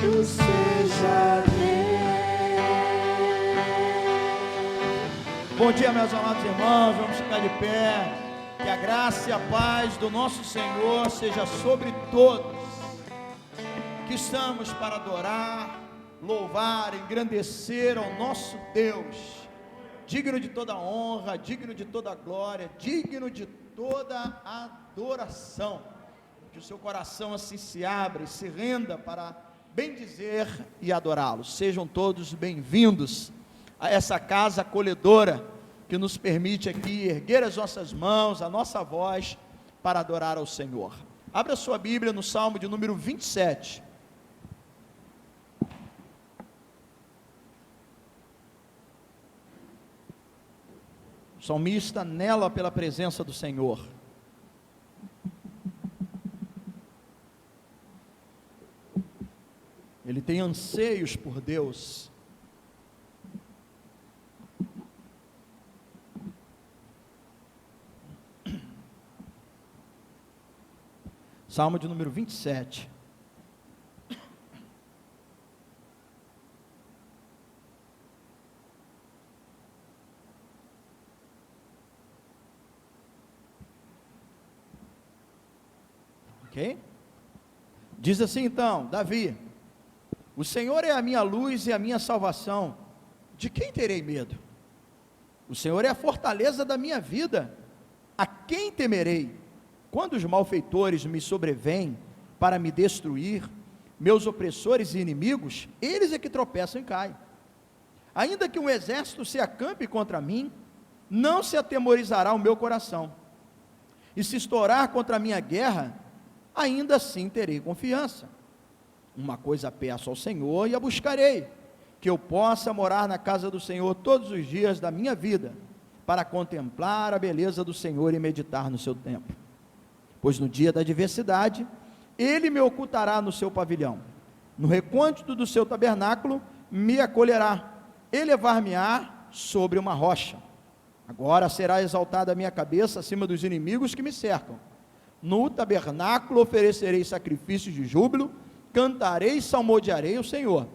seja Deus. Bom dia, meus amados irmãos, vamos ficar de pé. Que a graça e a paz do nosso Senhor seja sobre todos que estamos para adorar, louvar, engrandecer ao nosso Deus, digno de toda honra, digno de toda glória, digno de toda adoração. Que o seu coração assim se abra e se renda para bendizer e adorá-lo. Sejam todos bem-vindos a essa casa acolhedora que nos permite aqui erguer as nossas mãos, a nossa voz para adorar ao Senhor. Abra sua Bíblia no Salmo de número 27. O salmista anela pela presença do Senhor. Ele tem anseios por Deus. Salmo de número 27. Ok? Diz assim então, Davi: o Senhor é a minha luz e a minha salvação, de quem terei medo? O Senhor é a fortaleza da minha vida, a quem temerei? Quando os malfeitores me sobrevêm para me destruir, meus opressores e inimigos, eles é que tropeçam e caem. Ainda que um exército se acampe contra mim, não se atemorizará o meu coração. E se estourar contra a minha guerra, ainda assim terei confiança. Uma coisa peço ao Senhor e a buscarei, que eu possa morar na casa do Senhor todos os dias da minha vida, para contemplar a beleza do Senhor e meditar no seu templo. Pois no dia da adversidade, Ele me ocultará no seu pavilhão, no recôndito do seu tabernáculo me acolherá, elevar-me-á sobre uma rocha. Agora será exaltada a minha cabeça acima dos inimigos que me cercam. No tabernáculo oferecerei sacrifícios de júbilo, cantarei e salmodiarei o Senhor.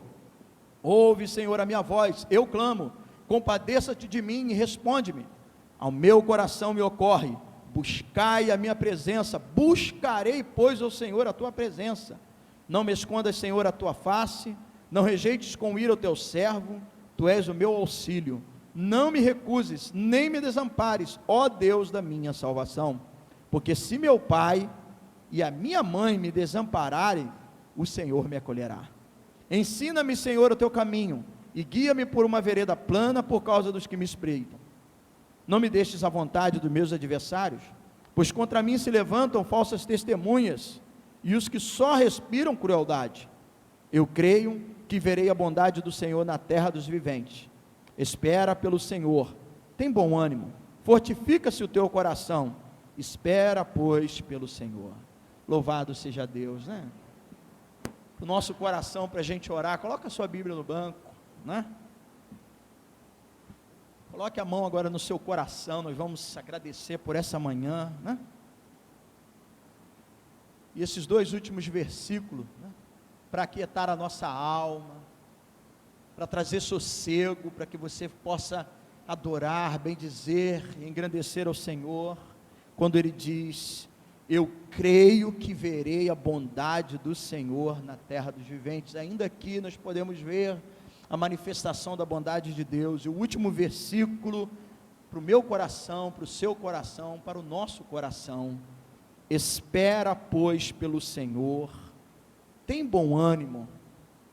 Ouve, Senhor, a minha voz, eu clamo, compadeça-te de mim e responde-me. Ao meu coração me ocorre, buscai a minha presença, buscarei, pois, ó Senhor, a tua presença. Não me escondas, Senhor, a tua face, não rejeites com ira o teu servo, tu és o meu auxílio. Não me recuses, nem me desampares, ó Deus da minha salvação. Porque se meu pai e a minha mãe me desampararem, o Senhor me acolherá. Ensina-me, Senhor, o teu caminho, e guia-me por uma vereda plana por causa dos que me espreitam. Não me deixes à vontade dos meus adversários, pois contra mim se levantam falsas testemunhas, e os que só respiram crueldade. Eu creio que verei a bondade do Senhor na terra dos viventes. Espera pelo Senhor, tem bom ânimo, fortifica-se o teu coração, espera, pois, pelo Senhor. Louvado seja Deus, né? O nosso coração para a gente orar, coloca a sua Bíblia no banco, né? Coloque a mão agora no seu coração, nós vamos agradecer por essa manhã, né? E esses dois últimos versículos, né? Para aquietar a nossa alma, para trazer sossego, para que você possa adorar, bendizer, engrandecer ao Senhor, quando Ele diz: eu creio que verei a bondade do Senhor na terra dos viventes. Ainda aqui nós podemos ver a manifestação da bondade de Deus. E o último versículo, para o meu coração, para o seu coração, para o nosso coração: espera, pois, pelo Senhor, tem bom ânimo,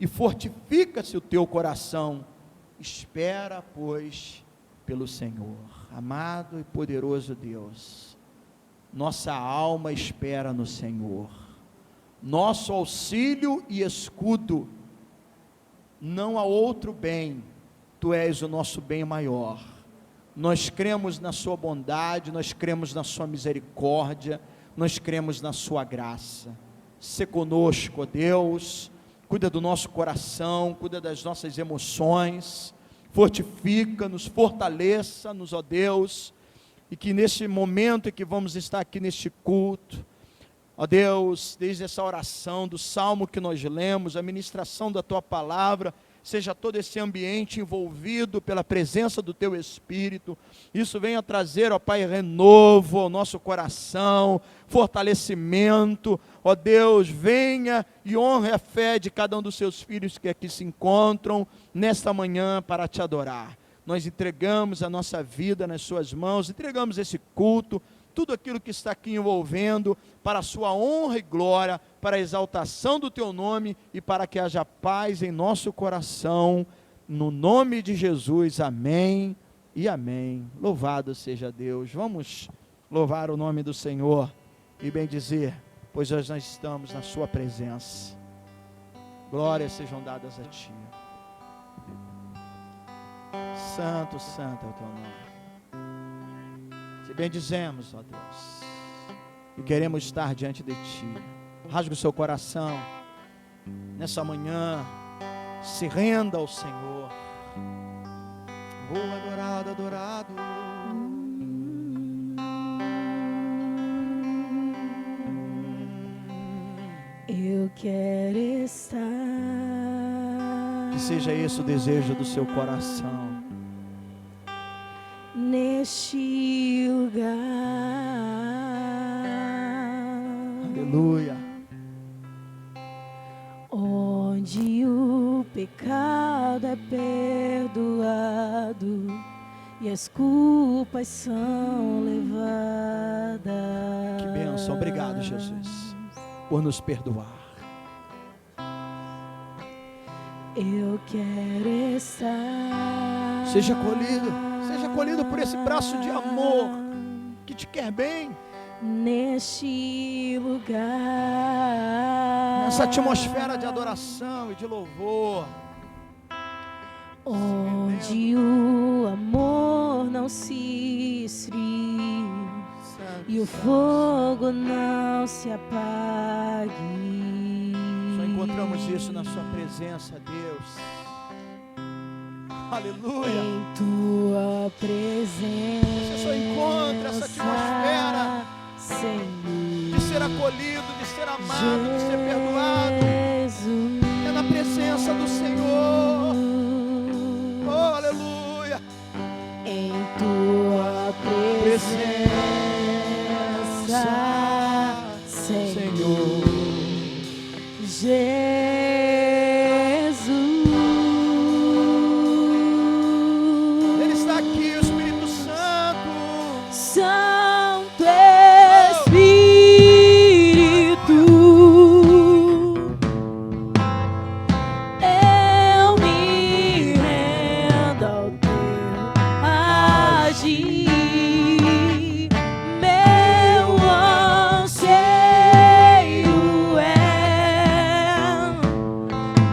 e fortifica-se o teu coração, espera, pois, pelo Senhor. Amado e poderoso Deus, nossa alma espera no Senhor, nosso auxílio e escudo. Não há outro bem, tu és o nosso bem maior. Nós cremos na sua bondade, nós cremos na sua misericórdia, nós cremos na sua graça. Sê conosco, ó Deus, cuida do nosso coração, cuida das nossas emoções, fortifica-nos, fortaleça-nos, ó Deus, e que neste momento em que vamos estar aqui neste culto, Ó Deus, desde essa oração do salmo que nós lemos, a ministração da tua palavra, seja todo esse ambiente envolvido pela presença do teu Espírito. Isso venha trazer, ó Pai, renovo ao nosso coração, fortalecimento. Ó Deus, venha e honre a fé de cada um dos seus filhos que aqui se encontram nesta manhã para te adorar. Nós entregamos a nossa vida nas suas mãos, entregamos esse culto, tudo aquilo que está aqui envolvendo, para a sua honra e glória, para a exaltação do teu nome e para que haja paz em nosso coração, no nome de Jesus, amém e amém. Louvado seja Deus. Vamos louvar o nome do Senhor e bendizer, pois hoje nós estamos na sua presença. Glórias sejam dadas a ti. Santo, santo é o teu nome. Te bendizemos, ó Deus, e queremos estar diante de ti. Rasgue o seu coração nessa manhã, se renda ao Senhor. Oh, adorado, adorado. Eu quero estar. Que seja esse o desejo do seu coração. Neste lugar, aleluia, onde o pecado é perdoado e as culpas são levadas. que bênção, obrigado Jesus, por nos perdoar. Eu quero estar. Seja acolhido por esse braço de amor que te quer bem, neste lugar, nessa atmosfera de adoração e de louvor, onde o amor não se esfria e o fogo não se apague. Só encontramos isso na sua presença, Deus. Aleluia. Em tua presença, Você só encontra essa atmosfera, Senhor, de ser acolhido, de ser amado, de ser perdoado. Jesus. É na presença do Senhor. Oh, aleluia. Em tua presença, Senhor Jesus. Ele está aqui, o Espírito Santo. Santo Espírito, eu me rendo ao teu agir. Meu anseio é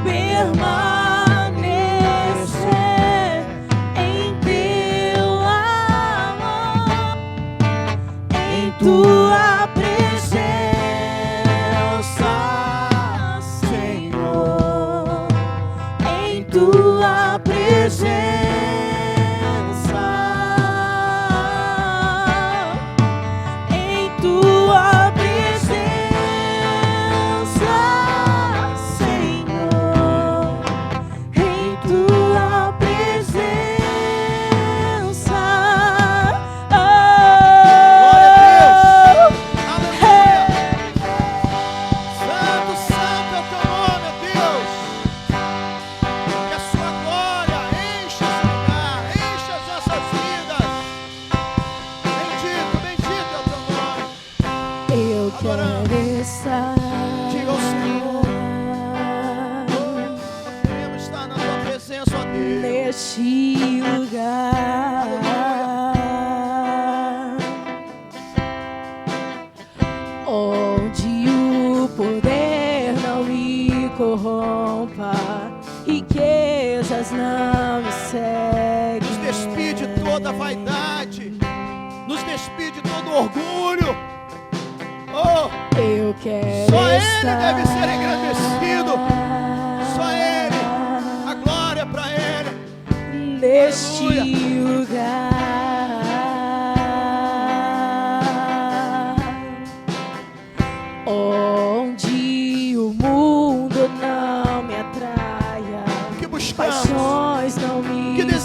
permanecer em teu amor, em tua presença, Senhor, em tua presença, em tua presença, Senhor, em tua presença. Santo, santo é o teu nome, Deus. Que a sua glória enche esse lugar, enche as nossas vidas. Bendito, bendito é o teu nome. Eu quero estar. Diga ao Senhor. Queremos estar na tua presença, ó Deus. Neste lugar, onde o poder não me corrompa, riquezas não me seguem. Nos despide toda a vaidade, nos despide todo o orgulho. Oh, Eu quero só Ele estar. deve ser engrandecido. Só Ele, a glória para Ele. Neste Aleluia. lugar,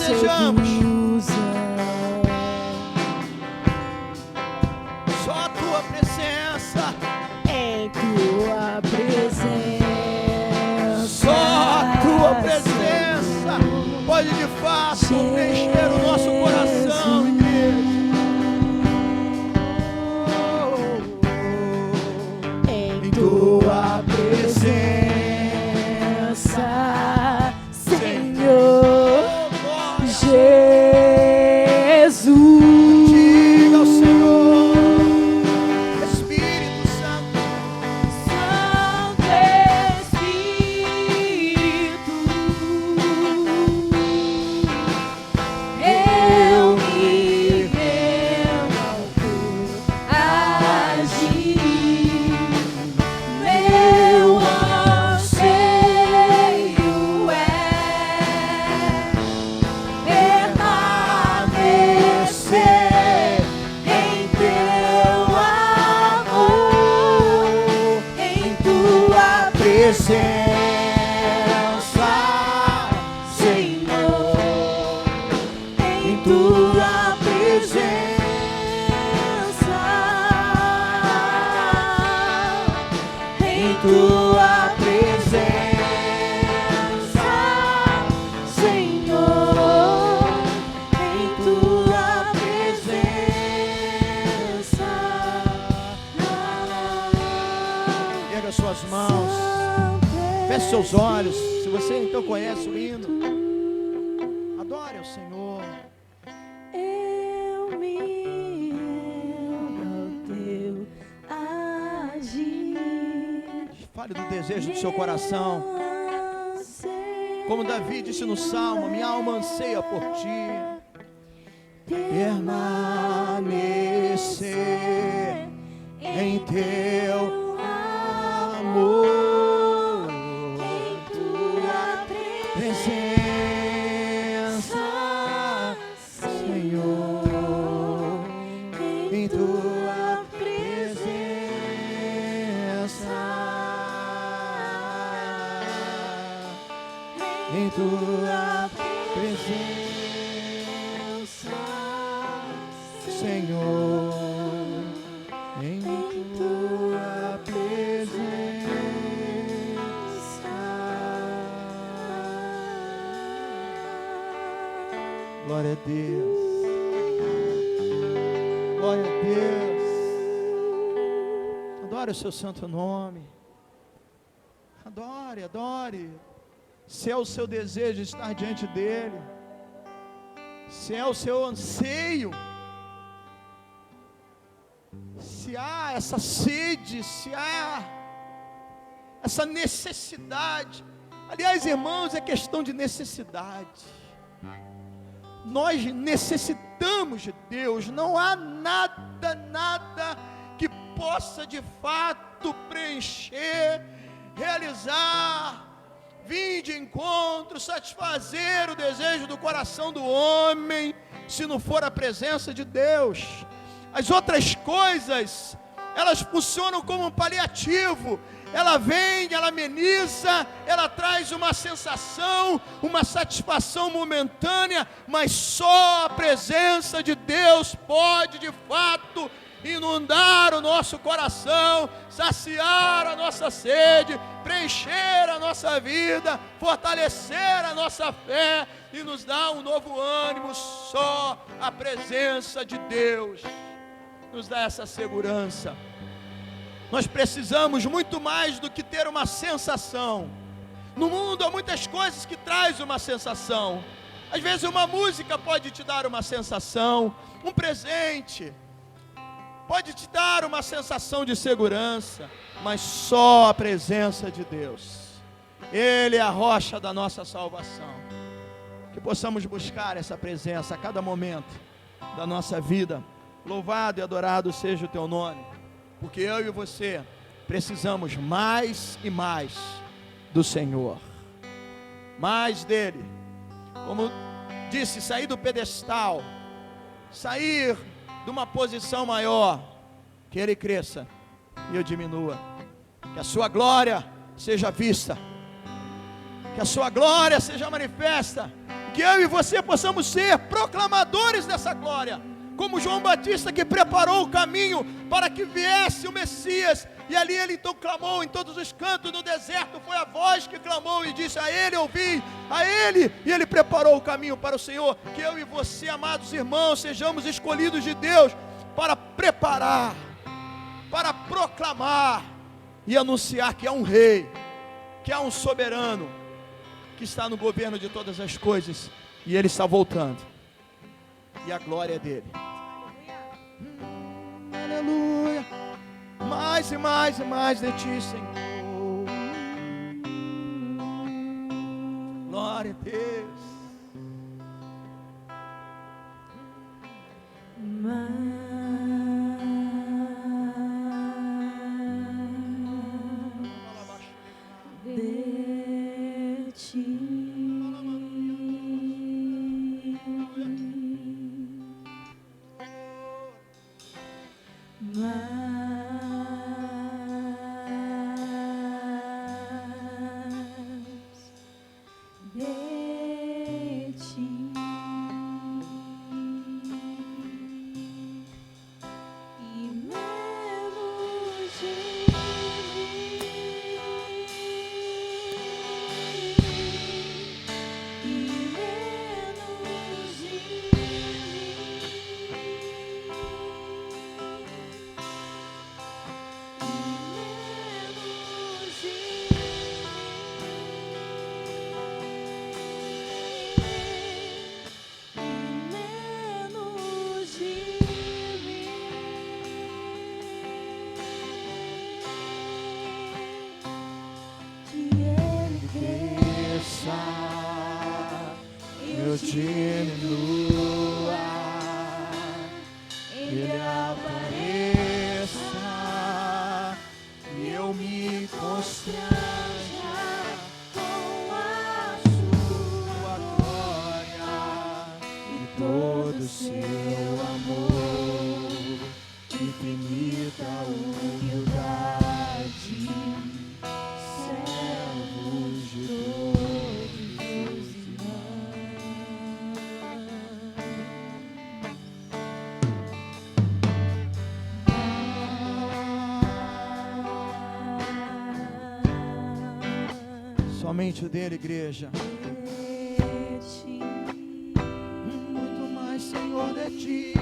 desejamos. seduza. Só a tua presença. Em tua presença. Só a tua presença pode de fato preencher o nosso coração, igreja. Em tua presença, Senhor Jesus. Diga ao Senhor, Espírito Santo, Santo Espírito, eu me rendo ao teu agir. Meu anseio é permanecer em teu amor, em tua presença, Senhor, em tua presença, em tua presença, Senhor, em tua presença. erga suas mãos, feche seus olhos. Se você então conhece o hino, adore ao Senhor. Eu me rendo ao teu agir. Fale do desejo do seu coração. Como Davi disse no Salmo, minha alma anseia por ti. Permanecer em teu amor, em tua presença, Senhor, em tua presença, em tua presença, Senhor, em tua presença. Glória a Deus. Glória a Deus. Adore o seu santo nome. Adore, adore. Se é o seu desejo estar diante dele, se é o seu anseio, se há essa sede, se há essa necessidade. Aliás, irmãos, é questão de necessidade. Nós necessitamos de Deus. Não há nada que possa de fato preencher, realizar, vir de encontro, satisfazer o desejo do coração do homem, se não for a presença de Deus. As outras coisas, elas funcionam como um paliativo. Ela vem, ela ameniza, ela traz uma sensação, uma satisfação momentânea, mas só a presença de Deus pode de fato inundar o nosso coração, saciar a nossa sede, preencher a nossa vida, fortalecer a nossa fé e nos dar um novo ânimo. Só a presença de Deus nos dá essa segurança. Nós precisamos muito mais do que ter uma sensação. No mundo há muitas coisas que trazem uma sensação. Às vezes uma música pode te dar uma sensação, um presente pode te dar uma sensação de segurança, mas só a presença de Deus. Ele é a rocha da nossa salvação. Que possamos buscar essa presença a cada momento da nossa vida. Louvado e adorado seja o teu nome, porque eu e você precisamos mais e mais do Senhor, mais dele. Como disse, sair do pedestal, sair de uma posição maior, que ele cresça e eu diminua, que a sua glória seja vista, que a sua glória seja manifesta, que eu e você possamos ser proclamadores dessa glória, como João Batista, que preparou o caminho para que viesse o Messias, e ali ele então clamou em todos os cantos do deserto, foi a voz que clamou e disse: a ele ouvi, a ele, e ele preparou o caminho para o Senhor. Que eu e você, amados irmãos, sejamos escolhidos de Deus para preparar, para proclamar e anunciar que há um rei, que há um soberano, que está no governo de todas as coisas, e ele está voltando, e a glória é dele. Aleluia. Mais e mais e mais de ti, Senhor. Glória a Deus. De ti. Eu diminua, Ele apareça, e eu me constranja com a sua glória e todo seu amor, infinita humildade, servos de todos os somente o dele, igreja. Muito mais, Senhor, de ti.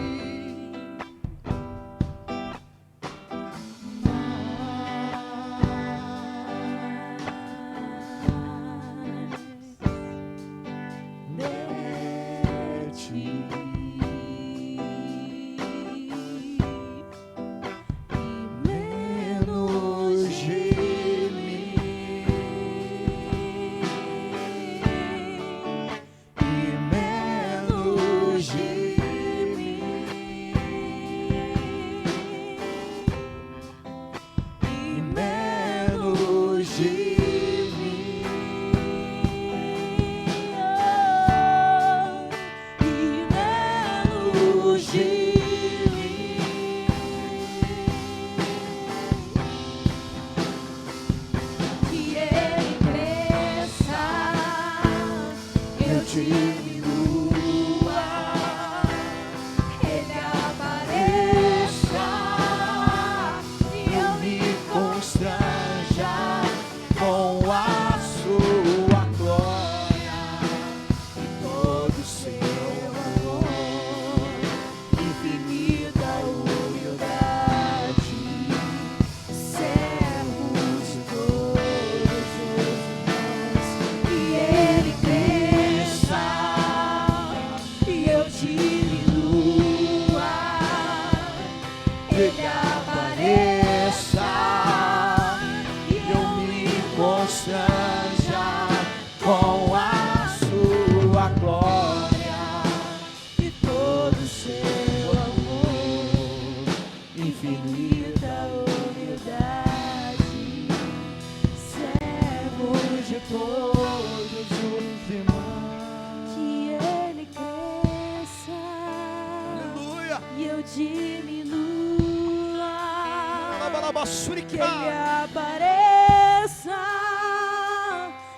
Que Ele apareça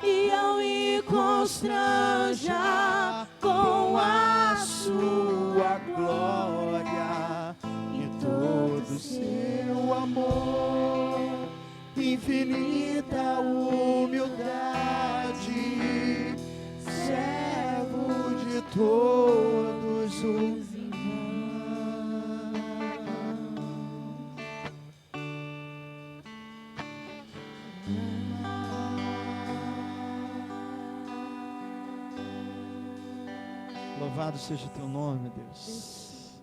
e eu me constranja com a sua glória e todo seu amor, infinita humildade, servo de todos os Louvado seja o teu nome, Deus.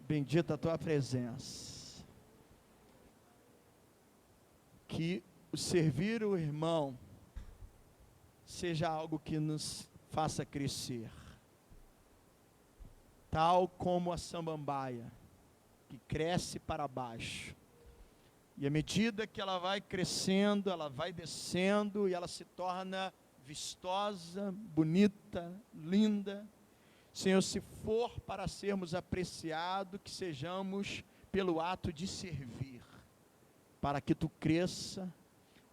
Bendita a tua presença. Que o servir o irmão seja algo que nos faça crescer. Tal como a samambaia, que cresce para baixo. E à medida que ela vai crescendo, ela vai descendo e ela se torna vistosa, bonita, linda. Senhor, se for para sermos apreciados, que sejamos pelo ato de servir, para que tu cresça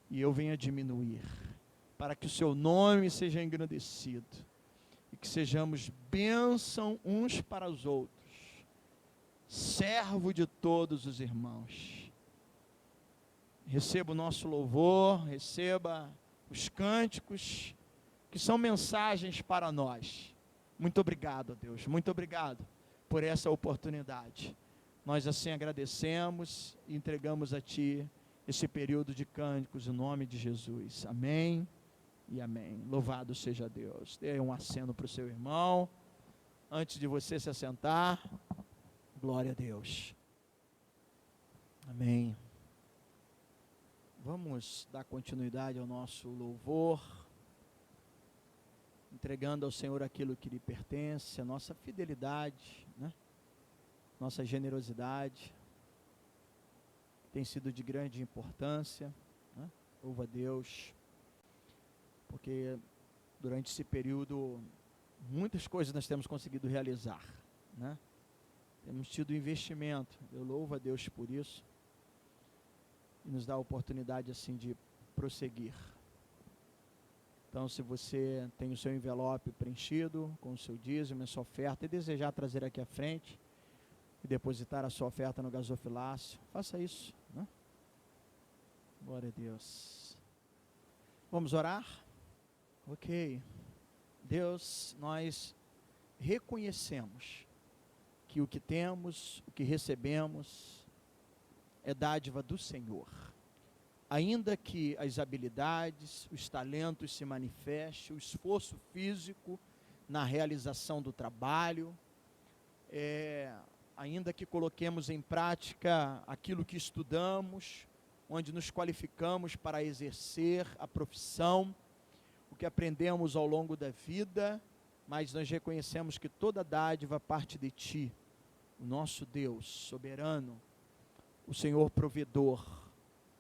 e eu venha diminuir, para que o seu nome seja engrandecido e que sejamos bênção uns para os outros, servo de todos os irmãos. Receba o nosso louvor, receba os cânticos, que são mensagens para nós. Muito obrigado, Deus, muito obrigado por essa oportunidade. Nós assim agradecemos e entregamos a Ti esse período de cânticos, em nome de Jesus. Amém e amém. Louvado seja Deus. Dê um aceno para o seu irmão, antes de você se assentar. Glória a Deus. Amém. Vamos dar continuidade ao nosso louvor, entregando ao Senhor aquilo que lhe pertence, a nossa fidelidade, né? Nossa generosidade, tem sido de grande importância, né? Louva a Deus, porque durante esse período, muitas coisas nós temos conseguido realizar, né? Temos tido investimento, eu louvo a Deus por isso, e nos dá a oportunidade assim de prosseguir. Então, se você tem o seu envelope preenchido com o seu dízimo, a sua oferta, e desejar trazer aqui à frente e depositar a sua oferta no gasofilácio, faça isso, né? Glória a Deus. Vamos orar? Ok. Deus, nós reconhecemos que o que temos, o que recebemos, é dádiva do Senhor. Ainda que as habilidades, os talentos se manifestem, o esforço físico na realização do trabalho, ainda que coloquemos em prática aquilo que estudamos, onde nos qualificamos para exercer a profissão, o que aprendemos ao longo da vida, mas nós reconhecemos que toda dádiva parte de Ti, o nosso Deus soberano, o Senhor provedor,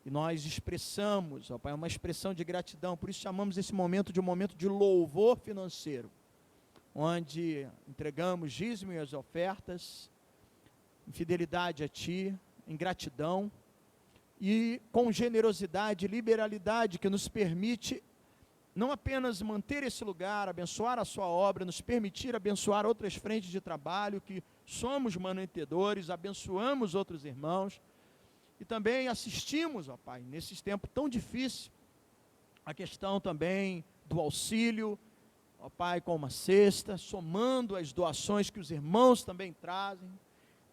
e nós expressamos, ó Pai, uma expressão de gratidão, por isso chamamos esse momento de um momento de louvor financeiro, onde entregamos dízimo e as ofertas, em fidelidade a Ti, em gratidão, e com generosidade e liberalidade que nos permite não apenas manter esse lugar, abençoar a sua obra, nos permitir abençoar outras frentes de trabalho, que somos manutedores, abençoamos outros irmãos, e também assistimos, ó Pai, nesses tempos tão difíceis, a questão também do auxílio, ó Pai, com uma cesta, somando as doações que os irmãos também trazem.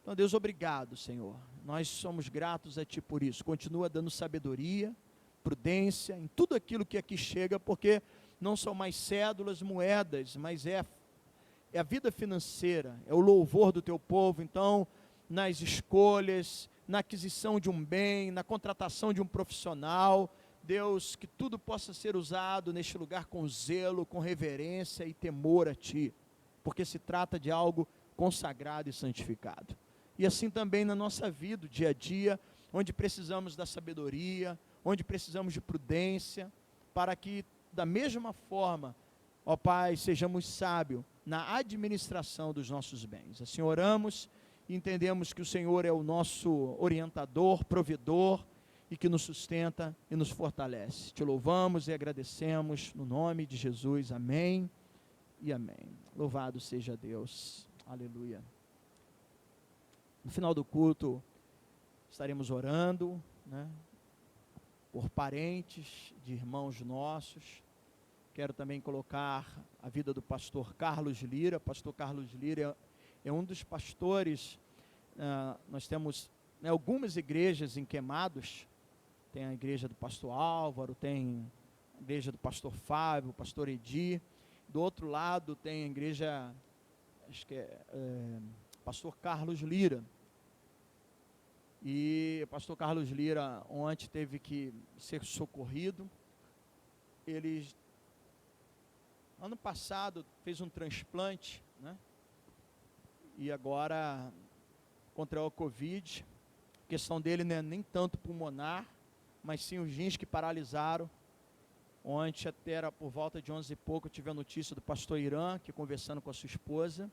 Então, Deus, obrigado, Senhor. Nós somos gratos a Ti por isso. Continua dando sabedoria, prudência em tudo aquilo que aqui chega, porque não são mais cédulas, moedas, mas é a vida financeira, é o louvor do Teu povo. Então, nas escolhas, na aquisição de um bem, na contratação de um profissional, Deus, que tudo possa ser usado neste lugar com zelo, com reverência e temor a Ti, porque se trata de algo consagrado e santificado. E assim também na nossa vida, dia a dia, onde precisamos da sabedoria, onde precisamos de prudência, para que da mesma forma, ó Pai, sejamos sábios na administração dos nossos bens. Assim oramos e entendemos que o Senhor é o nosso orientador, provedor, e que nos sustenta e nos fortalece. Te louvamos e agradecemos no nome de Jesus. Amém e amém. Louvado seja Deus. Aleluia. No final do culto, estaremos orando, né, por parentes de irmãos nossos. Quero também colocar a vida do pastor Carlos Lira. Pastor Carlos Lira é um dos pastores. Nós temos, né, algumas igrejas em Queimados. Tem a igreja do pastor Álvaro, tem a igreja do pastor Fábio, pastor Edi. Do outro lado tem a igreja, acho que pastor Carlos Lira. E o pastor Carlos Lira ontem teve que ser socorrido. Ele, ano passado, fez um transplante, né? E agora contraiu a Covid. A questão dele não é nem tanto pulmonar, mas sim os rins que paralisaram. Ontem, até era por volta de 11 e pouco, eu tive a notícia do pastor Irã, que conversando com a sua esposa,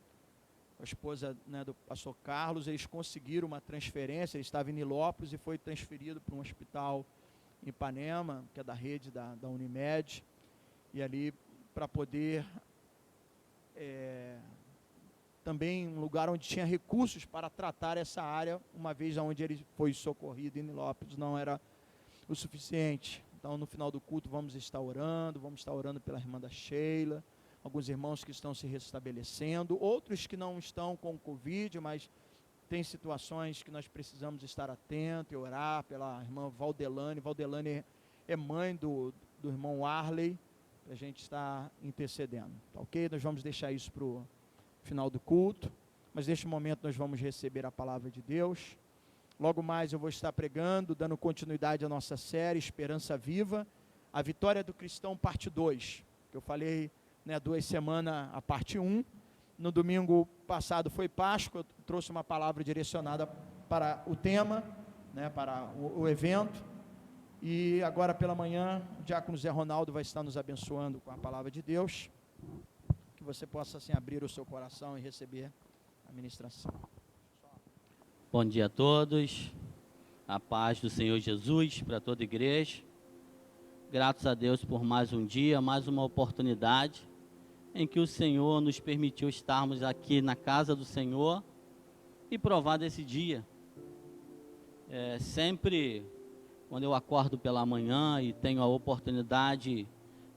a esposa, né, do pastor Carlos, eles conseguiram uma transferência. Ele estava em Nilópolis e foi transferido para um hospital em Ipanema, que é da rede da Unimed, e ali para poder, também um lugar onde tinha recursos para tratar essa área, uma vez onde ele foi socorrido em Nilópolis não era o suficiente. Então, no final do culto, vamos estar orando pela irmã da Sheila, alguns irmãos que estão se restabelecendo, outros que não estão com Covid, mas tem situações que nós precisamos estar atentos e orar pela irmã Valdelane. Valdelane é mãe do irmão Arley, para a gente estar intercedendo, tá ok? Nós vamos deixar isso para o final do culto, mas neste momento nós vamos receber a palavra de Deus. Logo mais eu vou estar pregando, dando continuidade à nossa série Esperança Viva, a Vitória do Cristão, parte 2, que eu falei, né, 2 semanas a parte 1, no domingo passado foi Páscoa, eu trouxe uma palavra direcionada para o tema, né, para o evento, e agora pela manhã o diácono Zé Ronaldo vai estar nos abençoando com a palavra de Deus, que você possa assim abrir o seu coração e receber a ministração. Bom dia a todos, a paz do Senhor Jesus para toda a igreja. Graças a Deus por mais um dia, mais uma oportunidade em que o Senhor nos permitiu estarmos aqui na casa do Senhor e provar desse dia. Sempre quando eu acordo pela manhã e tenho a oportunidade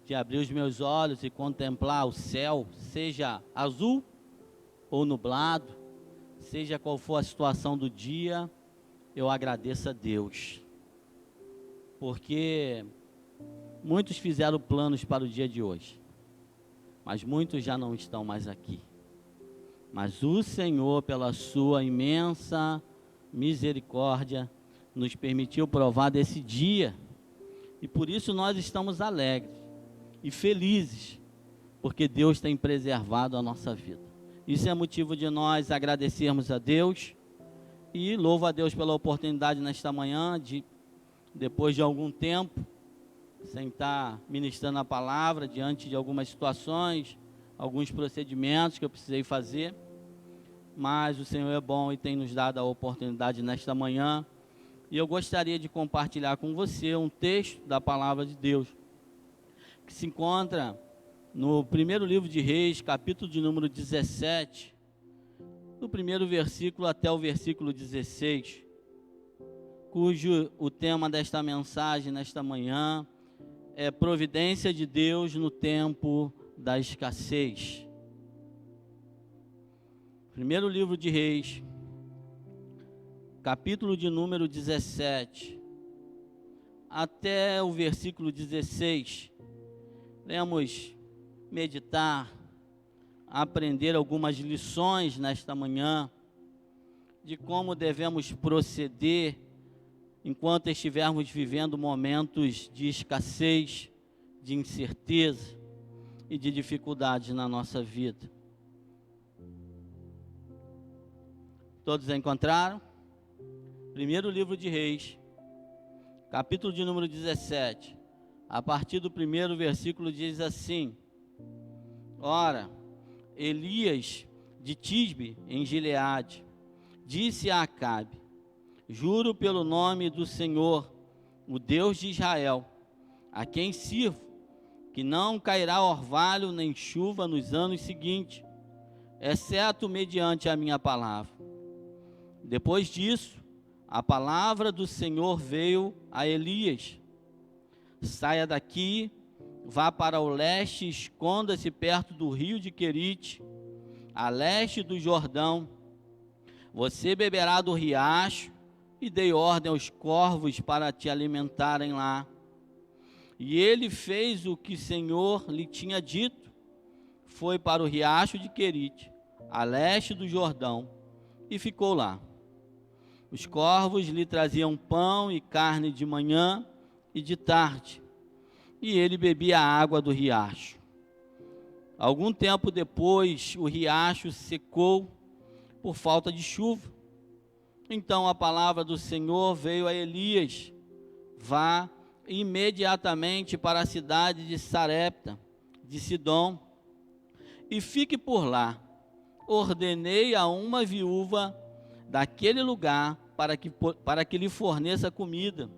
de abrir os meus olhos e contemplar o céu, seja azul ou nublado, seja qual for a situação do dia, eu agradeço a Deus, porque muitos fizeram planos para o dia de hoje, mas muitos já não estão mais aqui. Mas o Senhor, pela sua imensa misericórdia, nos permitiu provar desse dia, e por isso nós estamos alegres e felizes, porque Deus tem preservado a nossa vida. Isso é motivo de nós agradecermos a Deus, e louvo a Deus pela oportunidade nesta manhã, depois de algum tempo, sem estar ministrando a palavra, diante de algumas situações, alguns procedimentos que eu precisei fazer, mas o Senhor é bom e tem nos dado a oportunidade nesta manhã, e eu gostaria de compartilhar com você um texto da palavra de Deus, que se encontra no primeiro livro de Reis, capítulo de número 17, do primeiro versículo até o versículo 16, cujo o tema desta mensagem nesta manhã é providência de Deus no tempo da escassez. Primeiro livro de Reis, capítulo de número 17, até o versículo 16, vamos meditar, aprender algumas lições nesta manhã, de como devemos proceder enquanto estivermos vivendo momentos de escassez, de incerteza e de dificuldades na nossa vida. Todos encontraram? Primeiro livro de Reis, capítulo de número 17, a partir do primeiro versículo diz assim: Ora, Elias de Tisbe, em Gileade, disse a Acabe: Juro pelo nome do Senhor, o Deus de Israel, a quem sirvo, que não cairá orvalho nem chuva nos anos seguintes, exceto mediante a minha palavra. Depois disso, a palavra do Senhor veio a Elias: saia daqui, vá para o leste e esconda-se perto do rio de Querite, a leste do Jordão. Você beberá do riacho, e dei ordem aos corvos para te alimentarem lá. E ele fez o que o Senhor lhe tinha dito, foi para o riacho de Querite, a leste do Jordão, e ficou lá. Os corvos lhe traziam pão e carne de manhã e de tarde, e ele bebia a água do riacho. Algum tempo depois, o riacho secou por falta de chuva. Então a palavra do Senhor veio a Elias: vá imediatamente para a cidade de Sarepta, de Sidom, e fique por lá. Ordenei a uma viúva daquele lugar para que lhe forneça comida.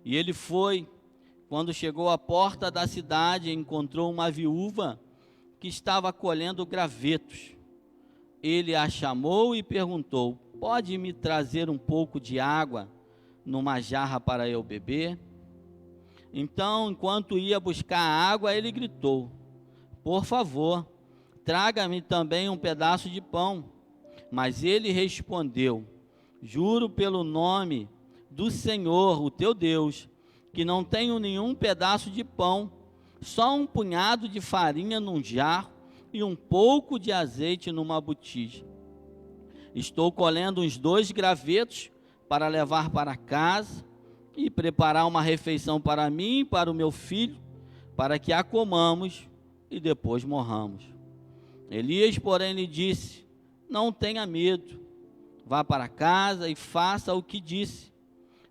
E ele foi. Quando chegou à porta da cidade, encontrou uma viúva que estava colhendo gravetos. Ele a chamou e perguntou: pode me trazer um pouco de água numa jarra para eu beber? Então, enquanto ia buscar água, ele gritou: por favor, traga-me também um pedaço de pão. Mas ele respondeu: juro pelo nome do Senhor, o teu Deus, que não tenho nenhum pedaço de pão, só um punhado de farinha num jarro e um pouco de azeite numa botija. Estou colhendo uns 2 gravetos para levar para casa e preparar uma refeição para mim e para o meu filho, para que a comamos e depois morramos. Elias, porém, lhe disse: não tenha medo, vá para casa e faça o que disse.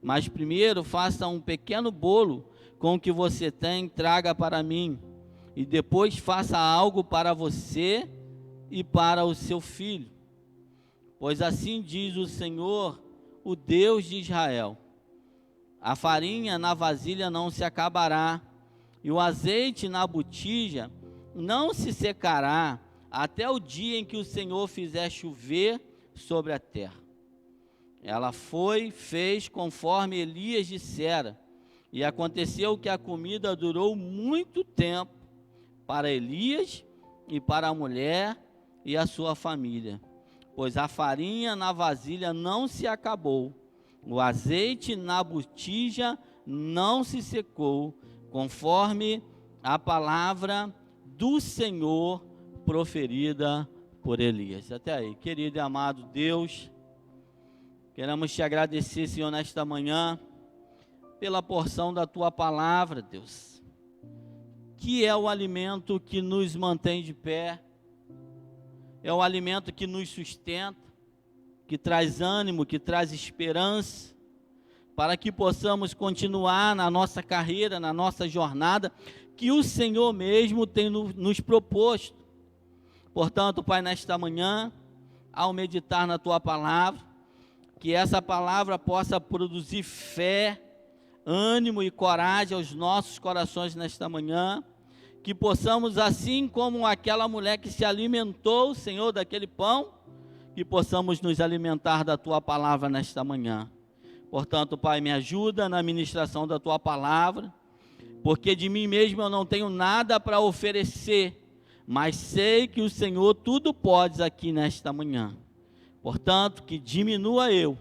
Mas primeiro faça um pequeno bolo com o que você tem, traga para mim. E depois faça algo para você e para o seu filho. Pois assim diz o Senhor, o Deus de Israel: a farinha na vasilha não se acabará, e o azeite na botija não se secará, até o dia em que o Senhor fizer chover sobre a terra. Ela foi, fez conforme Elias dissera, e aconteceu que a comida durou muito tempo para Elias e para a mulher e a sua família, pois a farinha na vasilha não se acabou, o azeite na botija não se secou, conforme a palavra do Senhor proferida por Elias. Até aí, querido e amado Deus, queremos te agradecer, Senhor, nesta manhã, pela porção da tua palavra, Deus, que é o alimento que nos mantém de pé, é o alimento que nos sustenta, que traz ânimo, que traz esperança, para que possamos continuar na nossa carreira, na nossa jornada, que o Senhor mesmo tem nos proposto. Portanto, Pai, nesta manhã, ao meditar na tua palavra, que essa palavra possa produzir fé, ânimo e coragem aos nossos corações nesta manhã, que possamos, assim como aquela mulher que se alimentou, Senhor, daquele pão, que possamos nos alimentar da tua palavra nesta manhã. Portanto, Pai, me ajuda na ministração da tua palavra, porque de mim mesmo eu não tenho nada para oferecer, mas sei que o Senhor tudo pode aqui nesta manhã. Portanto, que diminua eu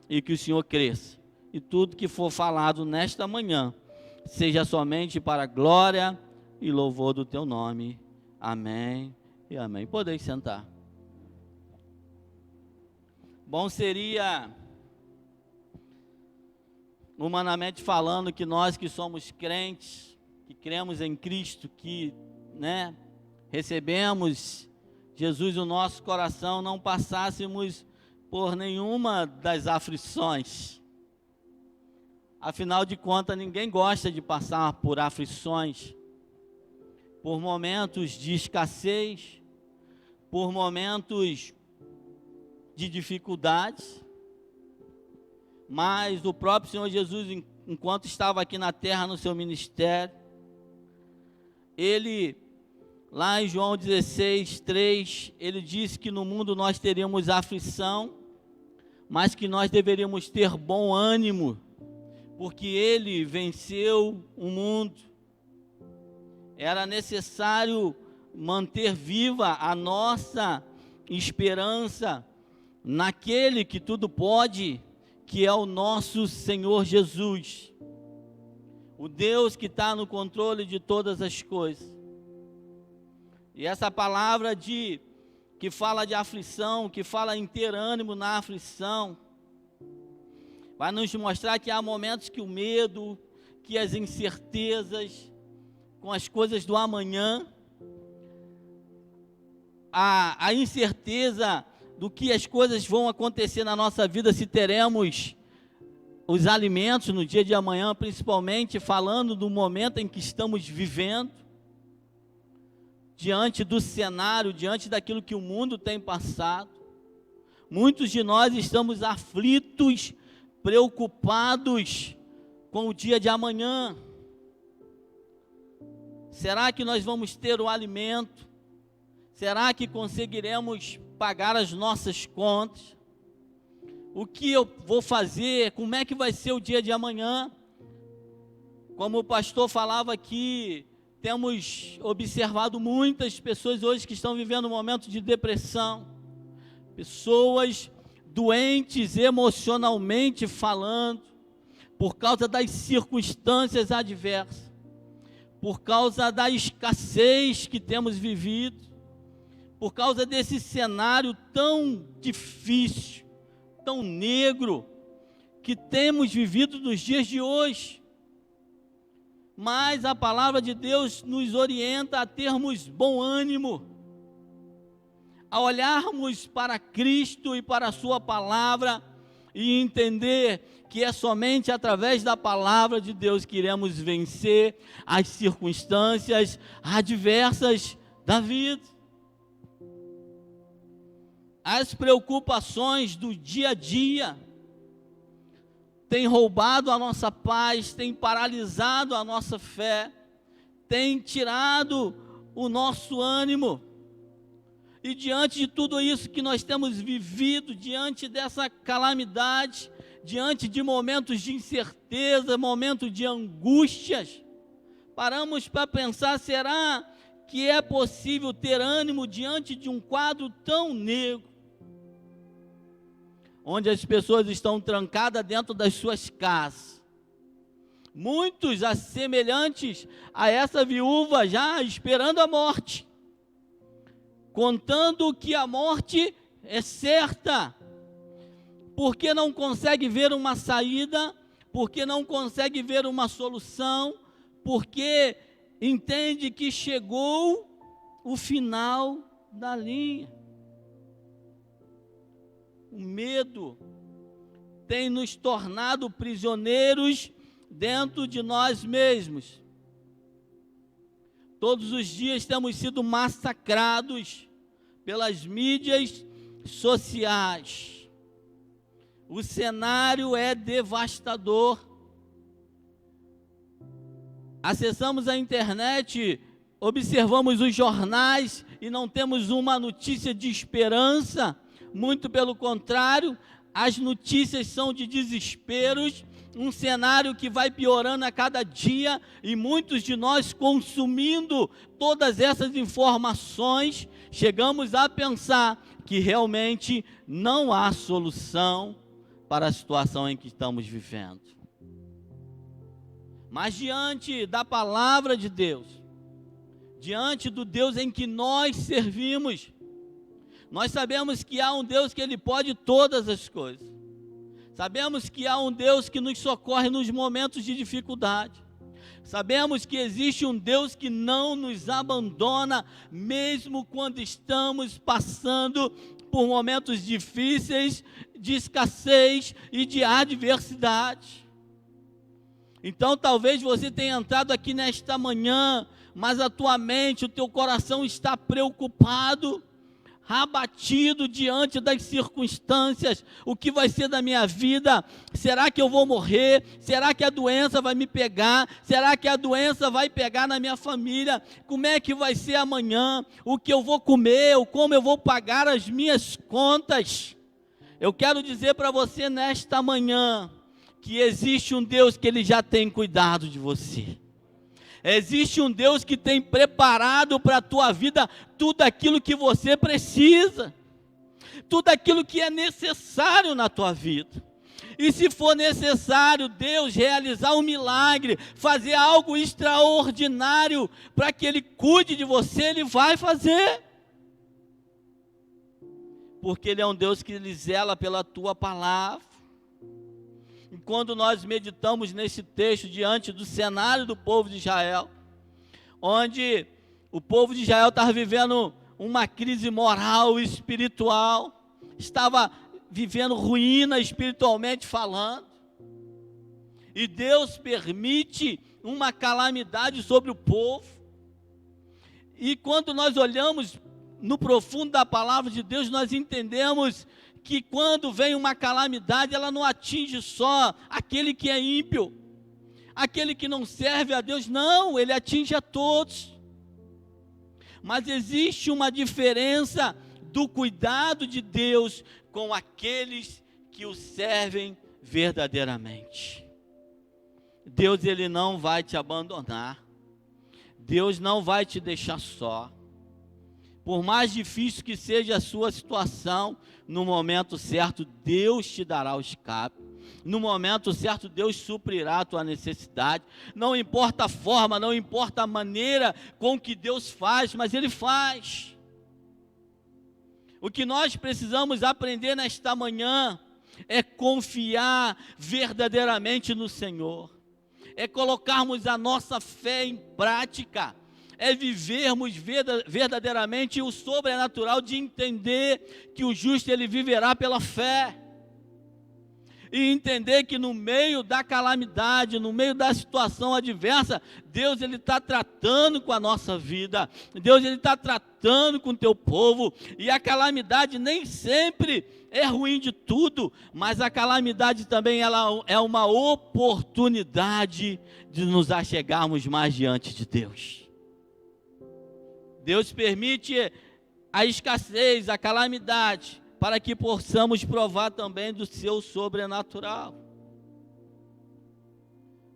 e que o Senhor cresça, e tudo que for falado nesta manhã seja somente para a glória e louvor do teu nome. Amém e amém. Podeis sentar. Bom seria, humanamente falando, que nós que somos crentes, que cremos em Cristo, que, recebemos Jesus no nosso coração, não passássemos por nenhuma das aflições. Afinal de contas, ninguém gosta de passar por aflições, por momentos de escassez, por momentos de dificuldades, mas o próprio Senhor Jesus, enquanto estava aqui na terra no seu ministério, ele, lá em João 16:3, ele disse que no mundo nós teríamos aflição, mas que nós deveríamos ter bom ânimo, porque ele venceu o mundo. Era necessário manter viva a nossa esperança naquele que tudo pode, que é o nosso Senhor Jesus, o Deus que está no controle de todas as coisas. E essa palavra que fala de aflição, que fala em ter ânimo na aflição, vai nos mostrar que há momentos que o medo, que as incertezas com as coisas do amanhã, a incerteza do que as coisas vão acontecer na nossa vida, se teremos os alimentos no dia de amanhã, principalmente falando do momento em que estamos vivendo, diante do cenário, diante daquilo que o mundo tem passado. Muitos de nós estamos aflitos, preocupados com o dia de amanhã. Será que nós vamos ter o alimento? Será que conseguiremos pagar as nossas contas? O que eu vou fazer? Como é que vai ser o dia de amanhã? Como o pastor falava aqui, temos observado muitas pessoas hoje que estão vivendo um momento de depressão, pessoas doentes emocionalmente falando, por causa das circunstâncias adversas, por causa da escassez que temos vivido, por causa desse cenário tão difícil, tão negro, que temos vivido nos dias de hoje. Mas a palavra de Deus nos orienta a termos bom ânimo, a olharmos para Cristo e para a sua palavra e entender que é somente através da palavra de Deus que iremos vencer as circunstâncias adversas da vida. As preocupações do dia a dia têm roubado a nossa paz, têm paralisado a nossa fé, têm tirado o nosso ânimo. E diante de tudo isso que nós temos vivido, diante dessa calamidade, diante de momentos de incerteza, momentos de angústias, paramos para pensar, será que é possível ter ânimo diante de um quadro tão negro, onde as pessoas estão trancadas dentro das suas casas? Muitos semelhantes a essa viúva já esperando a morte, contando que a morte é certa, porque não consegue ver uma saída, porque não consegue ver uma solução, porque entende que chegou o final da linha. O medo tem nos tornado prisioneiros dentro de nós mesmos. Todos os dias temos sido massacrados pelas mídias sociais. O cenário é devastador. Acessamos a internet, observamos os jornais e não temos uma notícia de esperança. Muito pelo contrário, as notícias são de desesperos, um cenário que vai piorando a cada dia, e muitos de nós, consumindo todas essas informações, chegamos a pensar que realmente não há solução para a situação em que estamos vivendo. Mas diante da palavra de Deus, diante do Deus em que nós servimos, nós sabemos que há um Deus que Ele pode todas as coisas. Sabemos que há um Deus que nos socorre nos momentos de dificuldade. Sabemos que existe um Deus que não nos abandona, mesmo quando estamos passando por momentos difíceis, de escassez e de adversidade. Então talvez você tenha entrado aqui nesta manhã, mas a tua mente, o teu coração está preocupado. abatido diante das circunstâncias. O que vai ser da minha vida? Será que eu vou morrer? Será que a doença vai me pegar? Será que a doença vai pegar na minha família? Como é que vai ser amanhã? O que eu vou comer? Como eu vou pagar as minhas contas? Eu quero dizer para você nesta manhã que existe um Deus que Ele já tem cuidado de você. Existe um Deus que tem preparado para a tua vida tudo aquilo que você precisa, tudo aquilo que é necessário na tua vida. E se for necessário Deus realizar um milagre, fazer algo extraordinário para que Ele cuide de você, Ele vai fazer. Porque Ele é um Deus que Ele zela pela tua palavra. E quando nós meditamos nesse texto diante do cenário do povo de Israel, onde o povo de Israel estava vivendo uma crise moral e espiritual, estava vivendo ruína espiritualmente falando, e Deus permite uma calamidade sobre o povo. E quando nós olhamos no profundo da palavra de Deus, nós entendemos que quando vem uma calamidade, ela não atinge só aquele que é ímpio, aquele que não serve a Deus, não, ele atinge a todos. Mas existe uma diferença do cuidado de Deus com aqueles que o servem verdadeiramente. Deus, Ele não vai te abandonar, Deus não vai te deixar só. Por mais difícil que seja a sua situação, no momento certo Deus te dará o escape. No momento certo Deus suprirá a tua necessidade. Não importa a forma, não importa a maneira com que Deus faz, mas Ele faz. O que nós precisamos aprender nesta manhã é confiar verdadeiramente no Senhor. É colocarmos a nossa fé em prática. É vivermos verdadeiramente o sobrenatural de entender que o justo ele viverá pela fé. E entender que no meio da calamidade, no meio da situação adversa, Deus ele está tratando com a nossa vida. Deus ele está tratando com o teu povo. E a calamidade nem sempre é ruim de tudo, mas a calamidade também ela é uma oportunidade de nos achegarmos mais diante de Deus. Deus permite a escassez, a calamidade, para que possamos provar também do seu sobrenatural.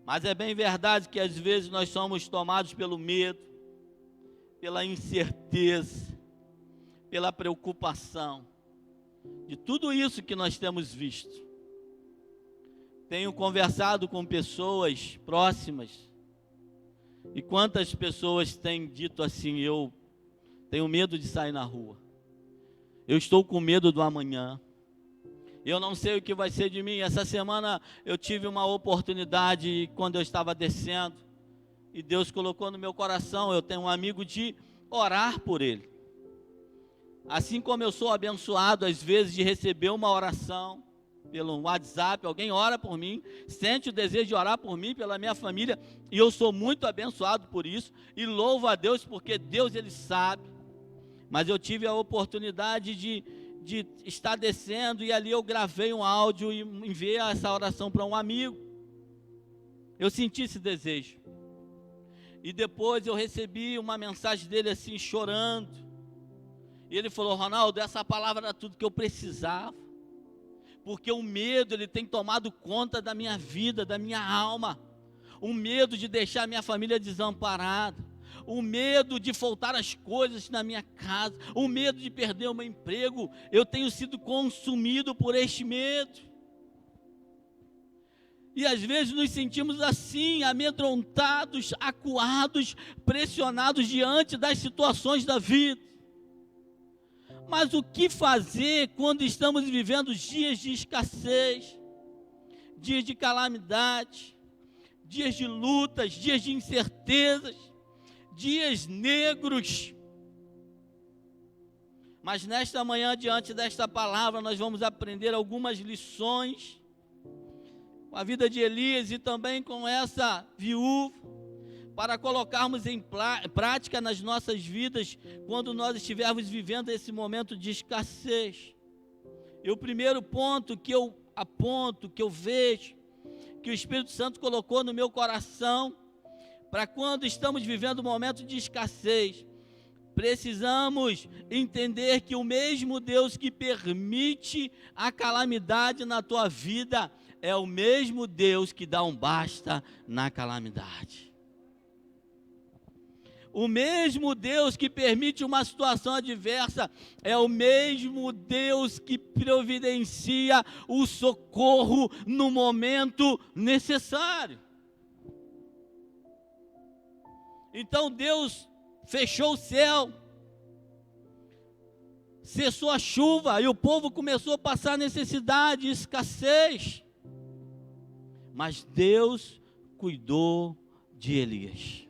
Mas é bem verdade que às vezes nós somos tomados pelo medo, pela incerteza, pela preocupação, de tudo isso que nós temos visto. Tenho conversado com pessoas próximas, e quantas pessoas têm dito assim: eu tenho medo de sair na rua, eu estou com medo do amanhã, eu não sei o que vai ser de mim. Essa semana eu tive uma oportunidade, quando eu estava descendo, e Deus colocou no meu coração, eu tenho um amigo, de orar por ele. Assim como eu sou abençoado às vezes de receber uma oração pelo WhatsApp, alguém ora por mim, sente o desejo de orar por mim, pela minha família, e eu sou muito abençoado por isso, e louvo a Deus, porque Deus ele sabe. Mas eu tive a oportunidade de estar descendo, e ali eu gravei um áudio e enviei essa oração para um amigo. Eu senti esse desejo. E depois eu recebi uma mensagem dele assim, chorando. E ele falou: Ronaldo, essa palavra era tudo que eu precisava. Porque o medo, ele tem tomado conta da minha vida, da minha alma. O medo de deixar minha família desamparada. O medo de faltar as coisas na minha casa, o medo de perder o meu emprego. Eu tenho sido consumido por este medo. E às vezes nos sentimos assim, amedrontados, acuados, pressionados diante das situações da vida. Mas o que fazer quando estamos vivendo dias de escassez, dias de calamidade, dias de lutas, dias de incertezas, dias negros? Mas nesta manhã, diante desta palavra, nós vamos aprender algumas lições com a vida de Elias e também com essa viúva, para colocarmos em prática nas nossas vidas, quando nós estivermos vivendo esse momento de escassez. E o primeiro ponto que eu aponto, que eu vejo, que o Espírito Santo colocou no meu coração, para quando estamos vivendo um momento de escassez, precisamos entender que o mesmo Deus que permite a calamidade na tua vida, é o mesmo Deus que dá um basta na calamidade. O mesmo Deus que permite uma situação adversa é o mesmo Deus que providencia o socorro no momento necessário. Então Deus fechou o céu, cessou a chuva e o povo começou a passar necessidade, escassez. Mas Deus cuidou de Elias.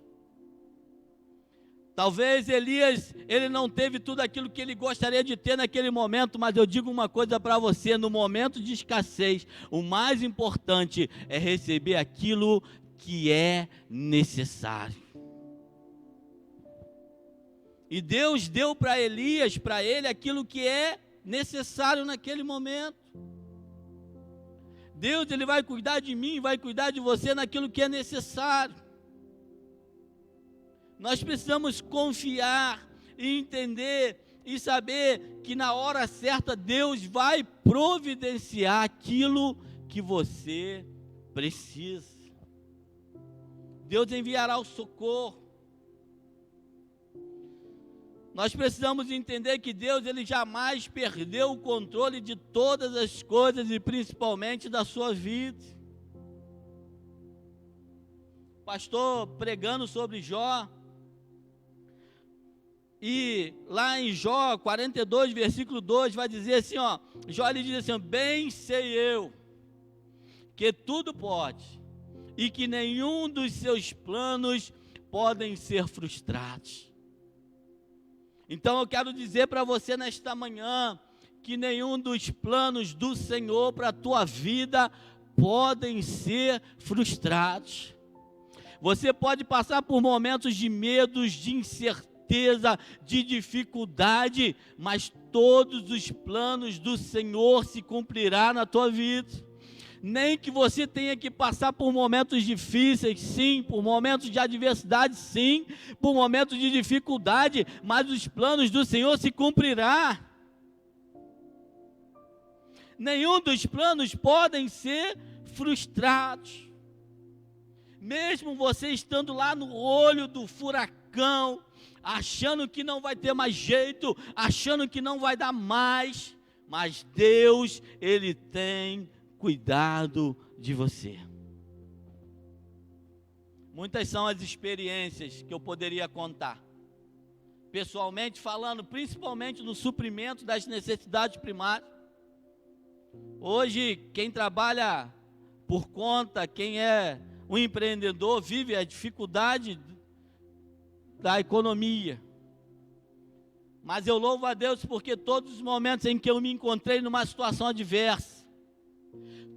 Talvez Elias, ele não teve tudo aquilo que ele gostaria de ter naquele momento, mas eu digo uma coisa para você, no momento de escassez, o mais importante é receber aquilo que é necessário. E Deus deu para Elias, para ele, aquilo que é necessário naquele momento. Deus, ele vai cuidar de mim, vai cuidar de você naquilo que é necessário. Nós precisamos confiar e entender e saber que na hora certa Deus vai providenciar aquilo que você precisa. Deus enviará o socorro. Nós precisamos entender que Deus, ele jamais perdeu o controle de todas as coisas e principalmente da sua vida. Pastor pregando sobre Jó, e lá em Jó 42, versículo 2, vai dizer assim, ó, Jó ele diz assim, bem sei eu, que tudo pode, e que nenhum dos seus planos podem ser frustrados. Então eu quero dizer para você nesta manhã, que nenhum dos planos do Senhor para a tua vida podem ser frustrados. Você pode passar por momentos de medos, de incerteza, de dificuldade, mas todos os planos do Senhor se cumprirão na tua vida. Nem que você tenha que passar por momentos difíceis, sim, por momentos de adversidade, sim, por momentos de dificuldade, mas os planos do Senhor se cumprirão. Nenhum dos planos podem ser frustrados. Mesmo você estando lá no olho do furacão, achando que não vai ter mais jeito, achando que não vai dar mais, mas Deus, ele tem cuidado de você. Muitas são as experiências que eu poderia contar, pessoalmente falando, principalmente no suprimento das necessidades primárias. Hoje, quem trabalha por conta, quem é um empreendedor, vive a dificuldade da economia. Mas eu louvo a Deus porque todos os momentos em que eu me encontrei numa situação adversa,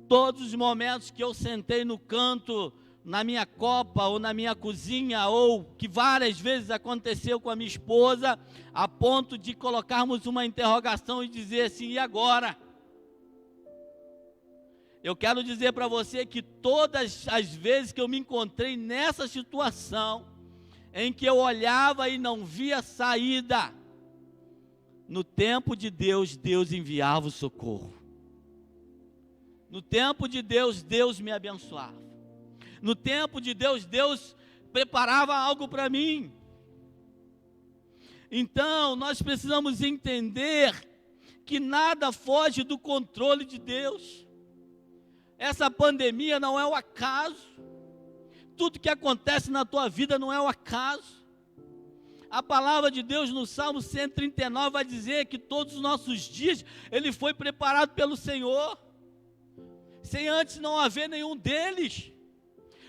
todos os momentos que eu sentei no canto, na minha copa ou na minha cozinha, ou que várias vezes aconteceu com a minha esposa, a ponto de colocarmos uma interrogação e dizer assim, e agora? Eu quero dizer para você que todas as vezes que eu me encontrei nessa situação, em que eu olhava e não via saída, no tempo de Deus, Deus enviava o socorro. No tempo de Deus, Deus me abençoava. No tempo de Deus, Deus preparava algo para mim. Então, nós precisamos entender que nada foge do controle de Deus. Essa pandemia não é o acaso. Tudo que acontece na tua vida não é o acaso. A palavra de Deus no Salmo 139 vai dizer que todos os nossos dias, ele foi preparado pelo Senhor, sem antes não haver nenhum deles.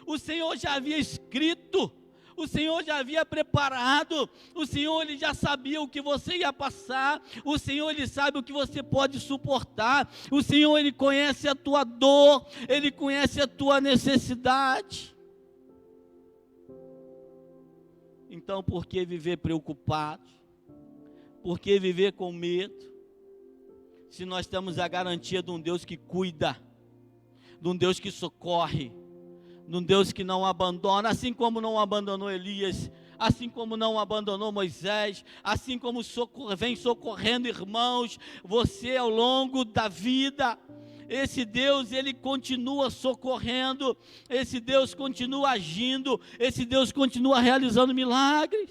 O Senhor já havia escrito, o Senhor já havia preparado, o Senhor ele já sabia o que você ia passar, o Senhor ele sabe o que você pode suportar, o Senhor ele conhece a tua dor, ele conhece a tua necessidade. Então, por que viver preocupado? Por que viver com medo? Se nós temos a garantia de um Deus que cuida, de um Deus que socorre, de um Deus que não abandona, assim como não abandonou Elias, assim como não abandonou Moisés, assim como vem socorrendo irmãos, você ao longo da vida. Esse Deus, ele continua socorrendo, esse Deus continua agindo, esse Deus continua realizando milagres.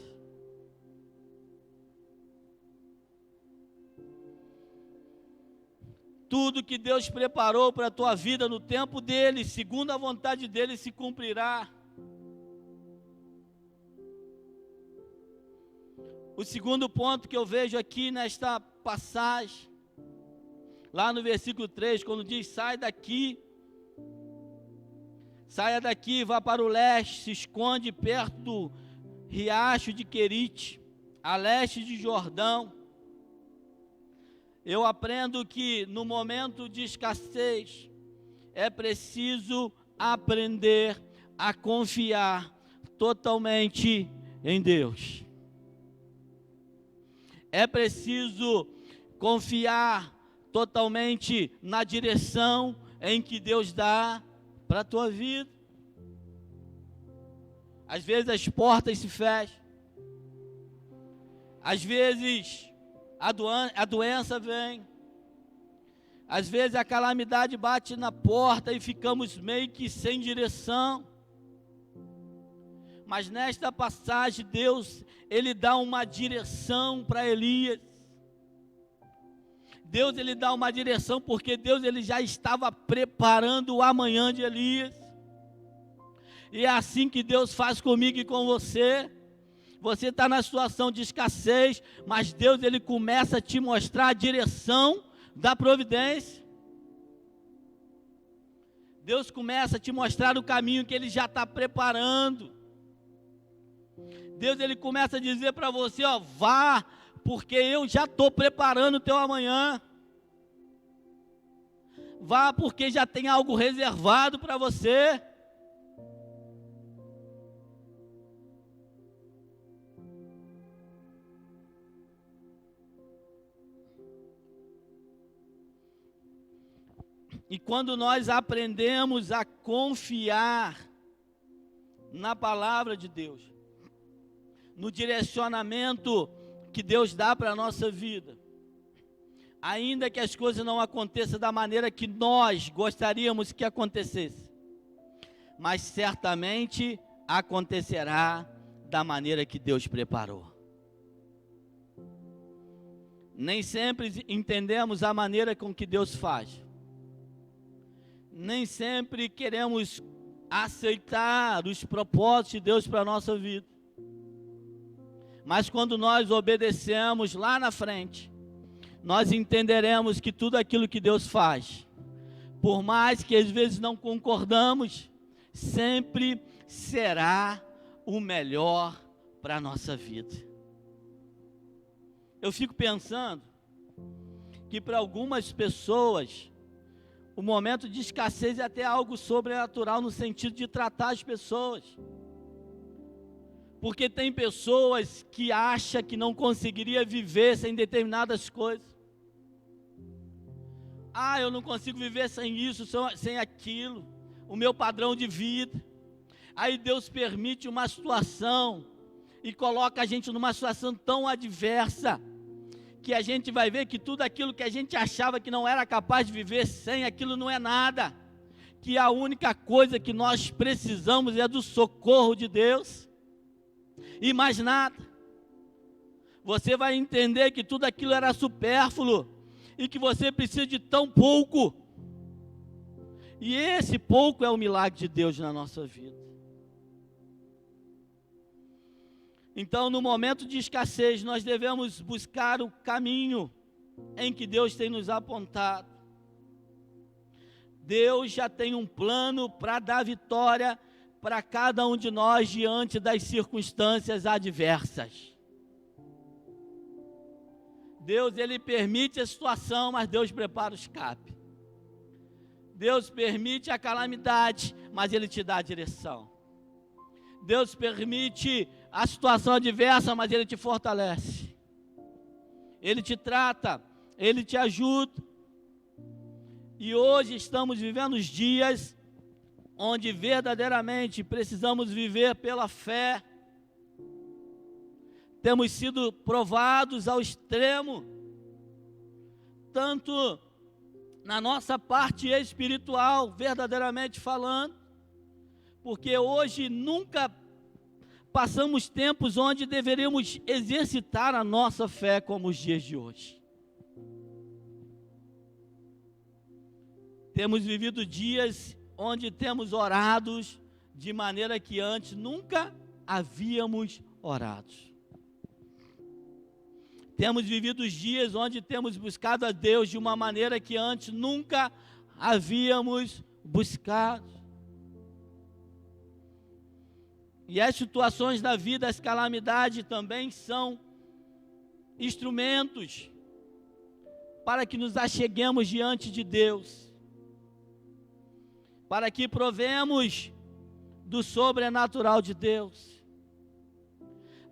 Tudo que Deus preparou para a tua vida no tempo dele, segundo a vontade dele, se cumprirá. O segundo ponto que eu vejo aqui nesta passagem, lá no versículo 3, quando diz: saia daqui, vá para o leste, se esconde perto do riacho de Querite, a leste de Jordão. Eu aprendo que no momento de escassez, é preciso aprender a confiar totalmente em Deus. É preciso confiar totalmente na direção em que Deus dá para a tua vida. Às vezes as portas se fecham, às vezes a doença vem, às vezes a calamidade bate na porta e ficamos meio que sem direção. Mas nesta passagem Deus, ele dá uma direção para Elias. Deus, ele dá uma direção porque Deus, ele já estava preparando o amanhã de Elias. E é assim que Deus faz comigo e com você. Você está na situação de escassez, mas Deus, ele começa a te mostrar a direção da providência. Deus começa a te mostrar o caminho que ele já está preparando. Deus, ele começa a dizer para você, ó, vá, porque eu já estou preparando o teu amanhã. Vá, porque já tem algo reservado para você. E quando nós aprendemos a confiar na palavra de Deus, no direcionamento que Deus dá para a nossa vida, ainda que as coisas não aconteçam da maneira que nós gostaríamos que acontecesse, mas certamente acontecerá da maneira que Deus preparou. Nem sempre entendemos a maneira com que Deus faz. Nem sempre queremos aceitar os propósitos de Deus para a nossa vida. Mas quando nós obedecemos lá na frente, nós entenderemos que tudo aquilo que Deus faz, por mais que às vezes não concordamos, sempre será o melhor para a nossa vida. Eu fico pensando que para algumas pessoas, o momento de escassez é até algo sobrenatural no sentido de tratar as pessoas. Porque tem pessoas que acham que não conseguiria viver sem determinadas coisas. Ah, eu não consigo viver sem isso, sem aquilo. O meu padrão de vida. Aí Deus permite uma situação e coloca a gente numa situação tão adversa, que a gente vai ver que tudo aquilo que a gente achava que não era capaz de viver sem, aquilo não é nada. Que a única coisa que nós precisamos é do socorro de Deus. E mais nada. Você vai entender que tudo aquilo era supérfluo e que você precisa de tão pouco. E esse pouco é o milagre de Deus na nossa vida. Então, no momento de escassez, nós devemos buscar o caminho em que Deus tem nos apontado. Deus já tem um plano para dar vitória para cada um de nós diante das circunstâncias adversas. Deus, ele permite a situação, mas Deus prepara o escape. Deus permite a calamidade, mas ele te dá a direção. Deus permite a situação adversa, mas Ele te fortalece. Ele te trata, Ele te ajuda. E hoje estamos vivendo os dias onde verdadeiramente precisamos viver pela fé. Temos sido provados ao extremo, tanto na nossa parte espiritual, verdadeiramente falando, porque hoje nunca passamos tempos onde deveríamos exercitar a nossa fé como os dias de hoje. Temos vivido dias onde temos orado de maneira que antes nunca havíamos orado. Temos vivido dias onde temos buscado a Deus de uma maneira que antes nunca havíamos buscado. E as situações da vida, as calamidades também são instrumentos para que nos acheguemos diante de Deus, para que provemos do sobrenatural de Deus,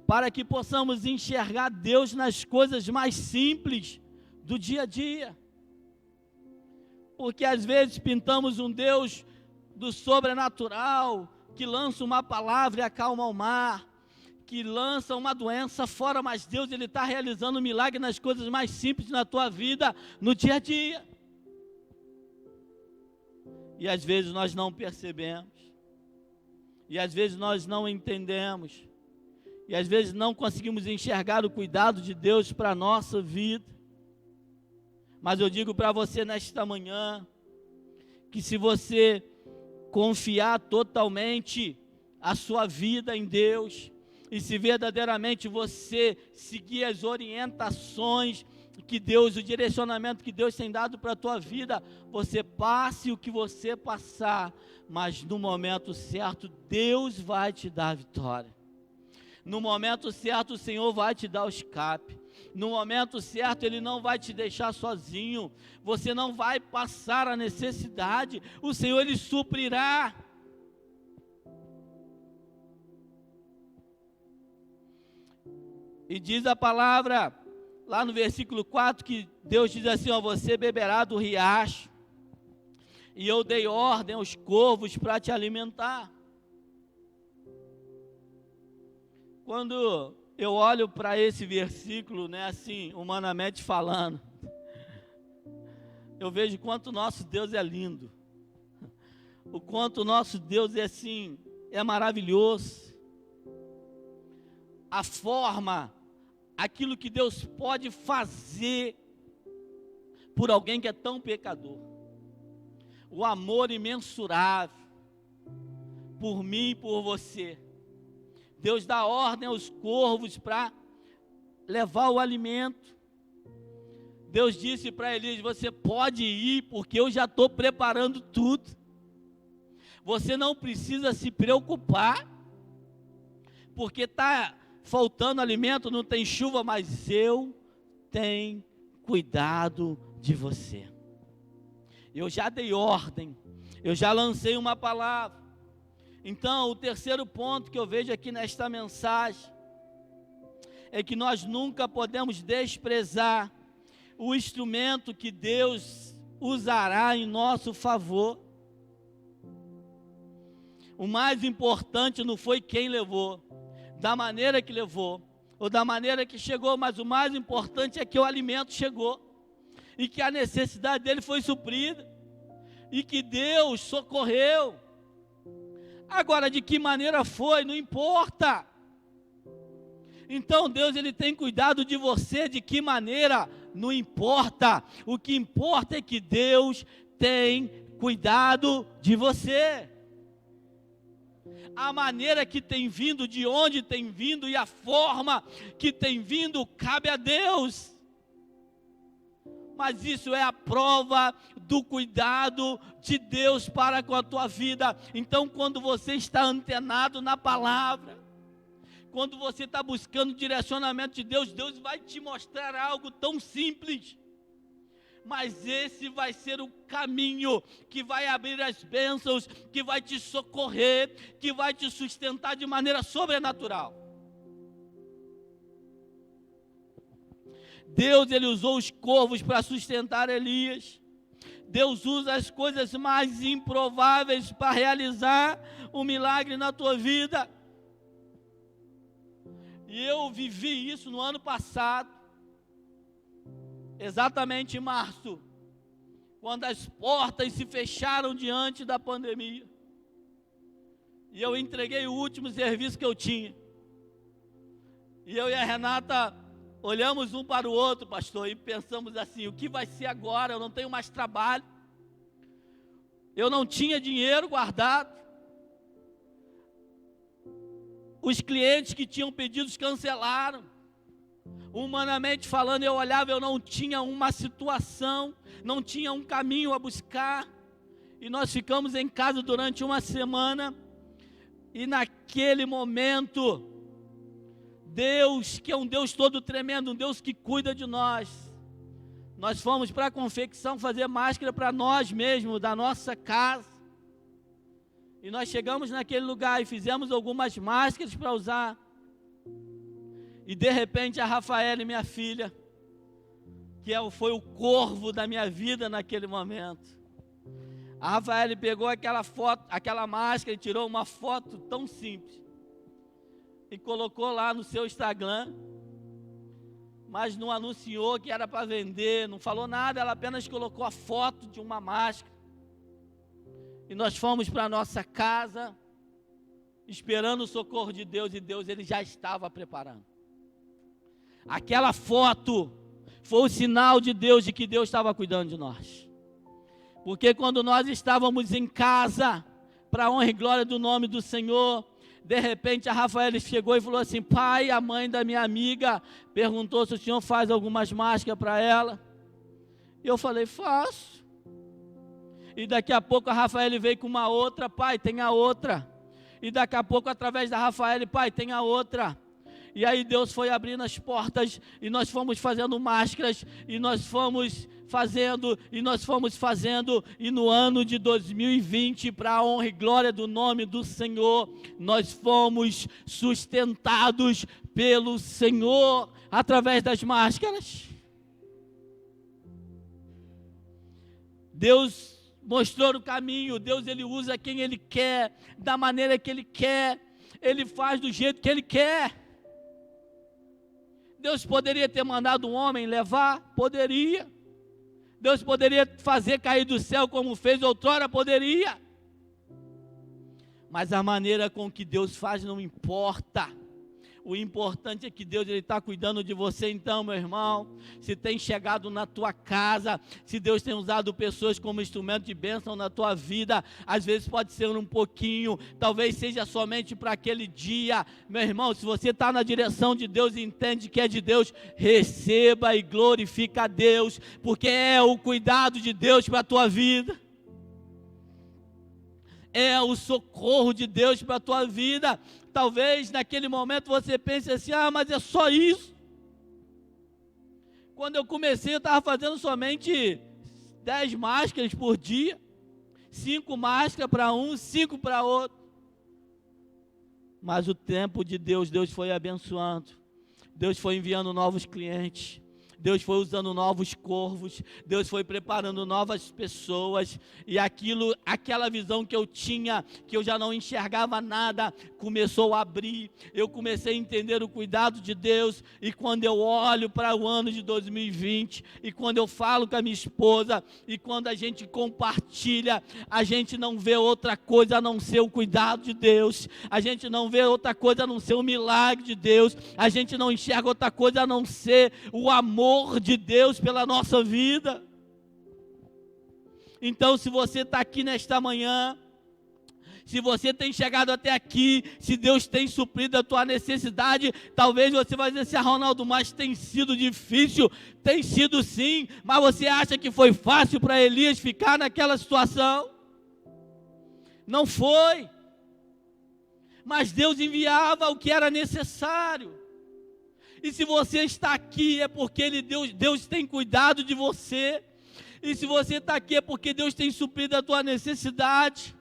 para que possamos enxergar Deus nas coisas mais simples do dia a dia, porque às vezes pintamos um Deus do sobrenatural, que lança uma palavra e acalma o mar, que lança uma doença fora, mas Deus, Ele está realizando um milagre nas coisas mais simples na tua vida, no dia a dia. E às vezes nós não percebemos, e às vezes nós não entendemos, e às vezes não conseguimos enxergar o cuidado de Deus para a nossa vida. Mas eu digo para você nesta manhã, que se você confiar totalmente a sua vida em Deus, e se verdadeiramente você seguir as orientações que Deus, o direcionamento que Deus tem dado para a tua vida, você passe o que você passar, mas no momento certo, Deus vai te dar a vitória. No momento certo, o Senhor vai te dar o escape. No momento certo, Ele não vai te deixar sozinho. Você não vai passar a necessidade. O Senhor, Ele suprirá. E diz a palavra, lá no versículo 4, que Deus diz assim, ó, você beberá do riacho, e eu dei ordem aos corvos para te alimentar. Quando eu olho para esse versículo, né, assim, humanamente falando, eu vejo o quanto o nosso Deus é lindo, o quanto o nosso Deus é assim, é maravilhoso, a forma, aquilo que Deus pode fazer por alguém que é tão pecador, o amor imensurável, por mim e por você. Deus dá ordem aos corvos para levar o alimento. Deus disse para Elias, você pode ir, porque eu já estou preparando tudo. Você não precisa se preocupar, porque está faltando alimento, não tem chuva, mas eu tenho cuidado de você. Eu já dei ordem, eu já lancei uma palavra. Então, o terceiro ponto que eu vejo aqui nesta mensagem é que nós nunca podemos desprezar o instrumento que Deus usará em nosso favor. O mais importante não foi quem levou, da maneira que levou, ou da maneira que chegou, mas o mais importante é que o alimento chegou, e que a necessidade dele foi suprida, e que Deus socorreu. Agora, de que maneira foi, não importa. Então Deus, Ele tem cuidado de você, de que maneira, não importa. O que importa é que Deus tem cuidado de você. A maneira que tem vindo, de onde tem vindo e a forma que tem vindo, cabe a Deus. Mas isso é a prova do cuidado de Deus para com a tua vida. Então, quando você está antenado na palavra, quando você está buscando o direcionamento de Deus, Deus vai te mostrar algo tão simples, mas esse vai ser o caminho que vai abrir as bênçãos, que vai te socorrer, que vai te sustentar de maneira sobrenatural. Deus, ele usou os corvos para sustentar Elias. Deus usa as coisas mais improváveis para realizar um milagre na tua vida. E eu vivi isso no ano passado, exatamente em março, quando as portas se fecharam diante da pandemia. E eu entreguei o último serviço que eu tinha. E eu e a Renata olhamos um para o outro, pastor, e pensamos assim: o que vai ser agora? Eu não tenho mais trabalho. Eu não tinha dinheiro guardado. Os clientes que tinham pedidos cancelaram. Humanamente falando, eu olhava, eu não tinha uma situação, não tinha um caminho a buscar. E nós ficamos em casa durante uma semana. E naquele momento, Deus, que é um Deus todo tremendo, um Deus que cuida de nós, nós fomos para a confecção fazer máscara para nós mesmos, da nossa casa. E nós chegamos naquele lugar e fizemos algumas máscaras para usar. E de repente a Rafaela, minha filha, foi o corvo da minha vida naquele momento. A Rafaela pegou aquela foto, aquela máscara e tirou uma foto tão simples. E colocou lá no seu Instagram. Mas não anunciou que era para vender, não falou nada, ela apenas colocou a foto de uma máscara. E nós fomos para a nossa casa, esperando o socorro de Deus, e Deus, ele já estava preparando. Aquela foto foi o sinal de Deus, de que Deus estava cuidando de nós. Porque quando nós estávamos em casa, para a honra e glória do nome do Senhor, de repente a Rafaela chegou e falou assim: pai, a mãe da minha amiga perguntou se o senhor faz algumas máscaras para ela. E eu falei: faço. E daqui a pouco a Rafaela veio com uma outra: pai, tem a outra. E daqui a pouco, através da Rafaela: pai, tem a outra. E aí Deus foi abrindo as portas, e nós fomos fazendo máscaras, e nós fomos fazendo, e no ano de 2020, para a honra e glória do nome do Senhor, nós fomos sustentados pelo Senhor, através das máscaras. Deus mostrou o caminho. Deus, ele usa quem ele quer, da maneira que ele quer, ele faz do jeito que ele quer. Deus poderia ter mandado um homem levar? Poderia. Deus poderia fazer cair do céu como fez outrora? Poderia. Mas a maneira com que Deus faz não importa. O importante é que Deus está cuidando de você. Então, meu irmão, se tem chegado na tua casa, se Deus tem usado pessoas como instrumento de bênção na tua vida, às vezes pode ser um pouquinho, talvez seja somente para aquele dia. Meu irmão, se você está na direção de Deus e entende que é de Deus, receba e glorifica a Deus, porque é o cuidado de Deus para a tua vida. É o socorro de Deus para a tua vida. Talvez naquele momento você pense assim: ah, mas é só isso. Quando eu comecei, eu estava fazendo somente 10 máscaras por dia. 5 máscaras para um, 5 para outro. Mas o tempo de Deus, Deus foi abençoando. Deus foi enviando novos clientes. Deus foi usando novos corvos, Deus foi preparando novas pessoas, e aquela visão que eu tinha, que eu já não enxergava nada, começou a abrir. Eu comecei a entender o cuidado de Deus, e quando eu olho para o ano de 2020, e quando eu falo com a minha esposa, e quando a gente compartilha, a gente não vê outra coisa a não ser o cuidado de Deus, a gente não vê outra coisa a não ser o milagre de Deus, a gente não enxerga outra coisa a não ser o amor de Deus pela nossa vida. Então, se você está aqui nesta manhã, se você tem chegado até aqui, se Deus tem suprido a tua necessidade, talvez você vai dizer assim: ah, Ronaldo, mas tem sido difícil. Tem sido sim, mas você acha que foi fácil para Elias ficar naquela situação? Não foi. Mas Deus enviava o que era necessário. E se você está aqui é porque Deus tem cuidado de você. E se você está aqui é porque Deus tem suprido a tua necessidade.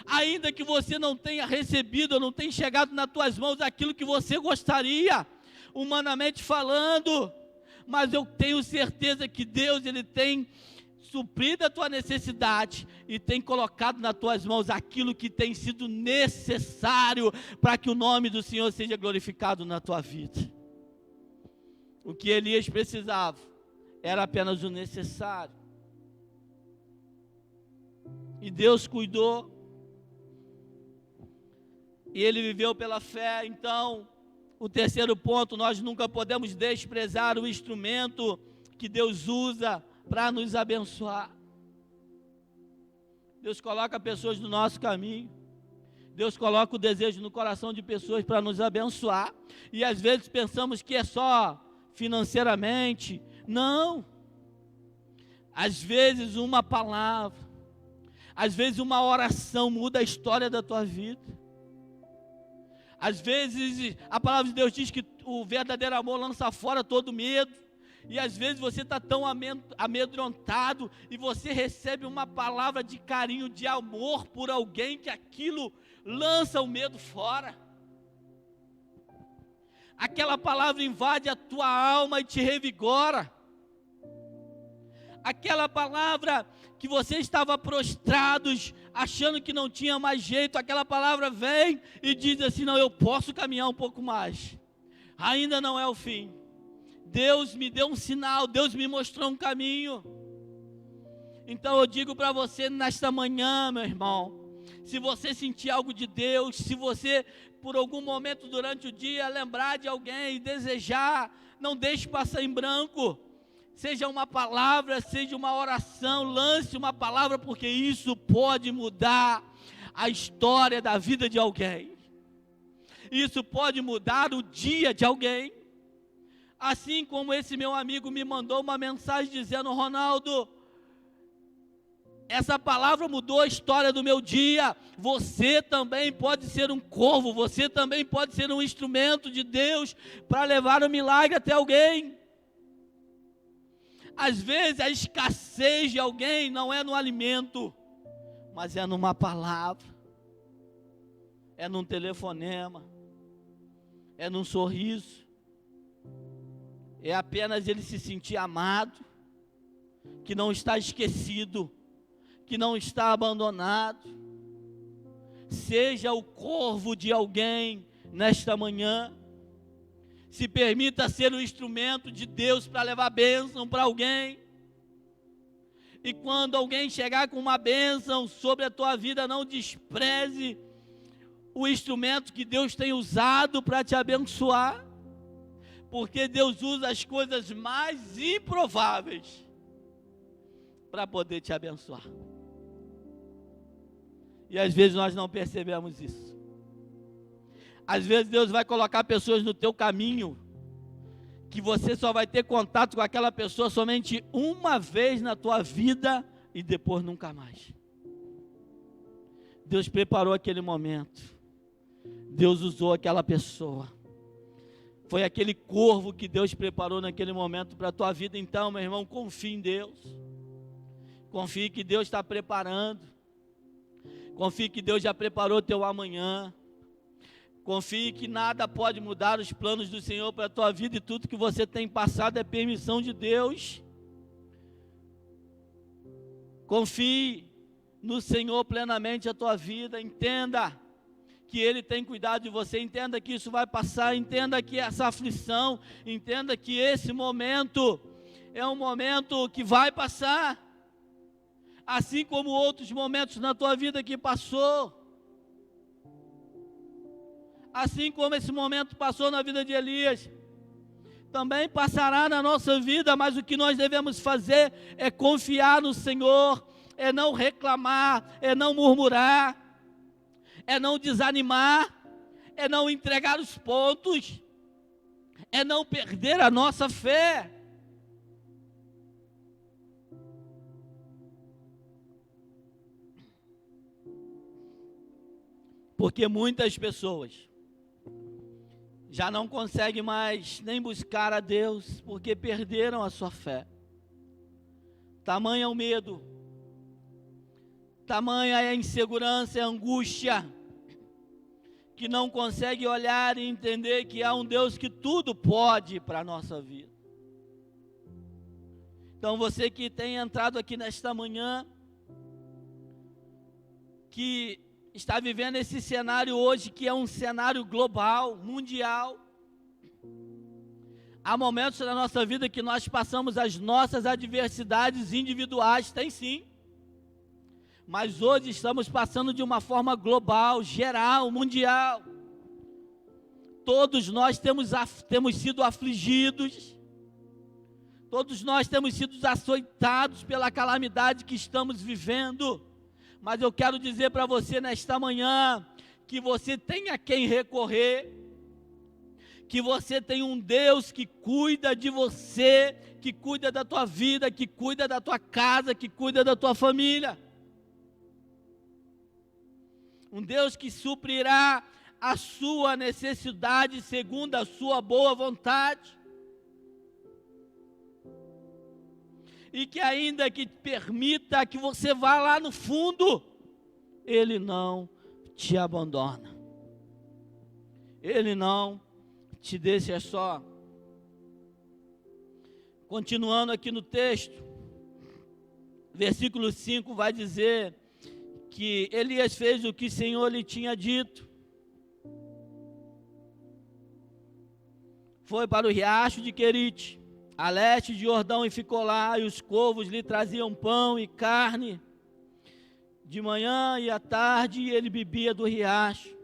Ainda que você não tenha recebido, ou não tenha chegado nas tuas mãos aquilo que você gostaria, humanamente falando. mas eu tenho certeza que Deus, Ele tem suprido a tua necessidade e tem colocado nas tuas mãos aquilo que tem sido necessário para que o nome do Senhor seja glorificado na tua vida. O que Elias precisava era apenas o necessário. E Deus cuidou. E ele viveu pela fé. Então, o terceiro ponto, nós nunca podemos desprezar o instrumento que Deus usa para nos abençoar. Deus coloca pessoas no nosso caminho. Deus coloca o desejo no coração de pessoas para nos abençoar. E às vezes pensamos que é só financeiramente. Não. Às vezes uma palavra, às vezes uma oração muda a história da tua vida. Às vezes a palavra de Deus diz que o verdadeiro amor lança fora todo medo. E às vezes você está tão amedrontado e você recebe uma palavra de carinho, de amor por alguém, que aquilo lança o medo fora. Aquela palavra invade a tua alma e te revigora. Aquela palavra que você estava prostrados, achando que não tinha mais jeito, aquela palavra vem e diz assim: não, eu posso caminhar um pouco mais, ainda não é o fim. Deus me deu um sinal, Deus me mostrou um caminho. Então eu digo para você nesta manhã, meu irmão, se você sentir algo de Deus, se você por algum momento durante o dia lembrar de alguém e desejar, não deixe passar em branco. Seja uma palavra, seja uma oração, lance uma palavra, porque isso pode mudar a história da vida de alguém. Isso pode mudar o dia de alguém. Assim como esse meu amigo me mandou uma mensagem dizendo: Ronaldo, essa palavra mudou a história do meu dia. Você também pode ser um corvo, você também pode ser um instrumento de Deus para levar o milagre até alguém. Às vezes a escassez de alguém não é no alimento, mas é numa palavra, é num telefonema, é num sorriso, é apenas ele se sentir amado, que não está esquecido, que não está abandonado. Seja o corvo de alguém nesta manhã. Se permita ser o instrumento de Deus para levar bênção para alguém. E quando alguém chegar com uma bênção sobre a tua vida, não despreze o instrumento que Deus tem usado para te abençoar. Porque Deus usa as coisas mais improváveis para poder te abençoar. E às vezes nós não percebemos isso. Às vezes Deus vai colocar pessoas no teu caminho, que você só vai ter contato com aquela pessoa somente uma vez na tua vida e depois nunca mais. Deus preparou aquele momento. Deus usou aquela pessoa. Foi aquele corvo que Deus preparou naquele momento para a tua vida. Então, meu irmão, confie em Deus. Confie que Deus está preparando. Confie que Deus já preparou teu amanhã. Confie que nada pode mudar os planos do Senhor para a tua vida, e tudo que você tem passado é permissão de Deus. Confie no Senhor plenamente a tua vida. Entenda que Ele tem cuidado de você. Entenda que isso vai passar. Entenda que essa aflição, entenda que esse momento é um momento que vai passar, assim como outros momentos na tua vida que passou. Assim como esse momento passou na vida de Elias, também passará na nossa vida, mas o que nós devemos fazer é confiar no Senhor, é não reclamar, é não murmurar, é não desanimar, é não entregar os pontos, é não perder a nossa fé. Porque muitas pessoas já não conseguem mais nem buscar a Deus, porque perderam a sua fé. Tamanho é o medo, tamanha é a insegurança, é a angústia, que não consegue olhar e entender que há um Deus que tudo pode para a nossa vida. Então você que tem entrado aqui nesta manhã, que está vivendo esse cenário hoje, que é um cenário global, mundial. Há momentos na nossa vida que nós passamos as nossas adversidades individuais, tem sim. Mas hoje estamos passando de uma forma global, geral, mundial. Todos nós temos sido afligidos. Todos nós temos sido açoitados pela calamidade que estamos vivendo. Mas eu quero dizer para você nesta manhã, que você tem a quem recorrer, que você tem um Deus que cuida de você, que cuida da tua vida, que cuida da tua casa, que cuida da tua família. Um Deus que suprirá a sua necessidade segundo a sua boa vontade. E que ainda que permita que você vá lá no fundo, Ele não te abandona. Ele não te deixa só. Continuando aqui no texto, versículo 5 vai dizer que Elias fez o que o Senhor lhe tinha dito. Foi para o riacho de Querite, a leste de Jordão, e ficou lá, e os corvos lhe traziam pão e carne, de manhã e à tarde, e ele bebia do riacho.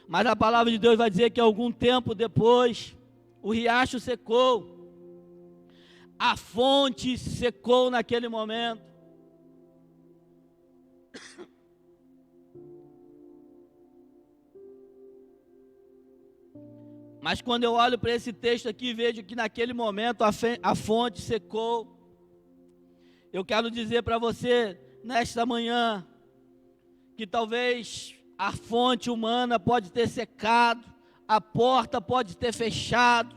Mas a palavra de Deus vai dizer que algum tempo depois, o riacho secou, a fonte secou naquele momento. Mas quando eu olho para esse texto aqui, vejo que naquele momento a fonte secou. Eu quero dizer para você, nesta manhã, que talvez a fonte humana pode ter secado, a porta pode ter fechado,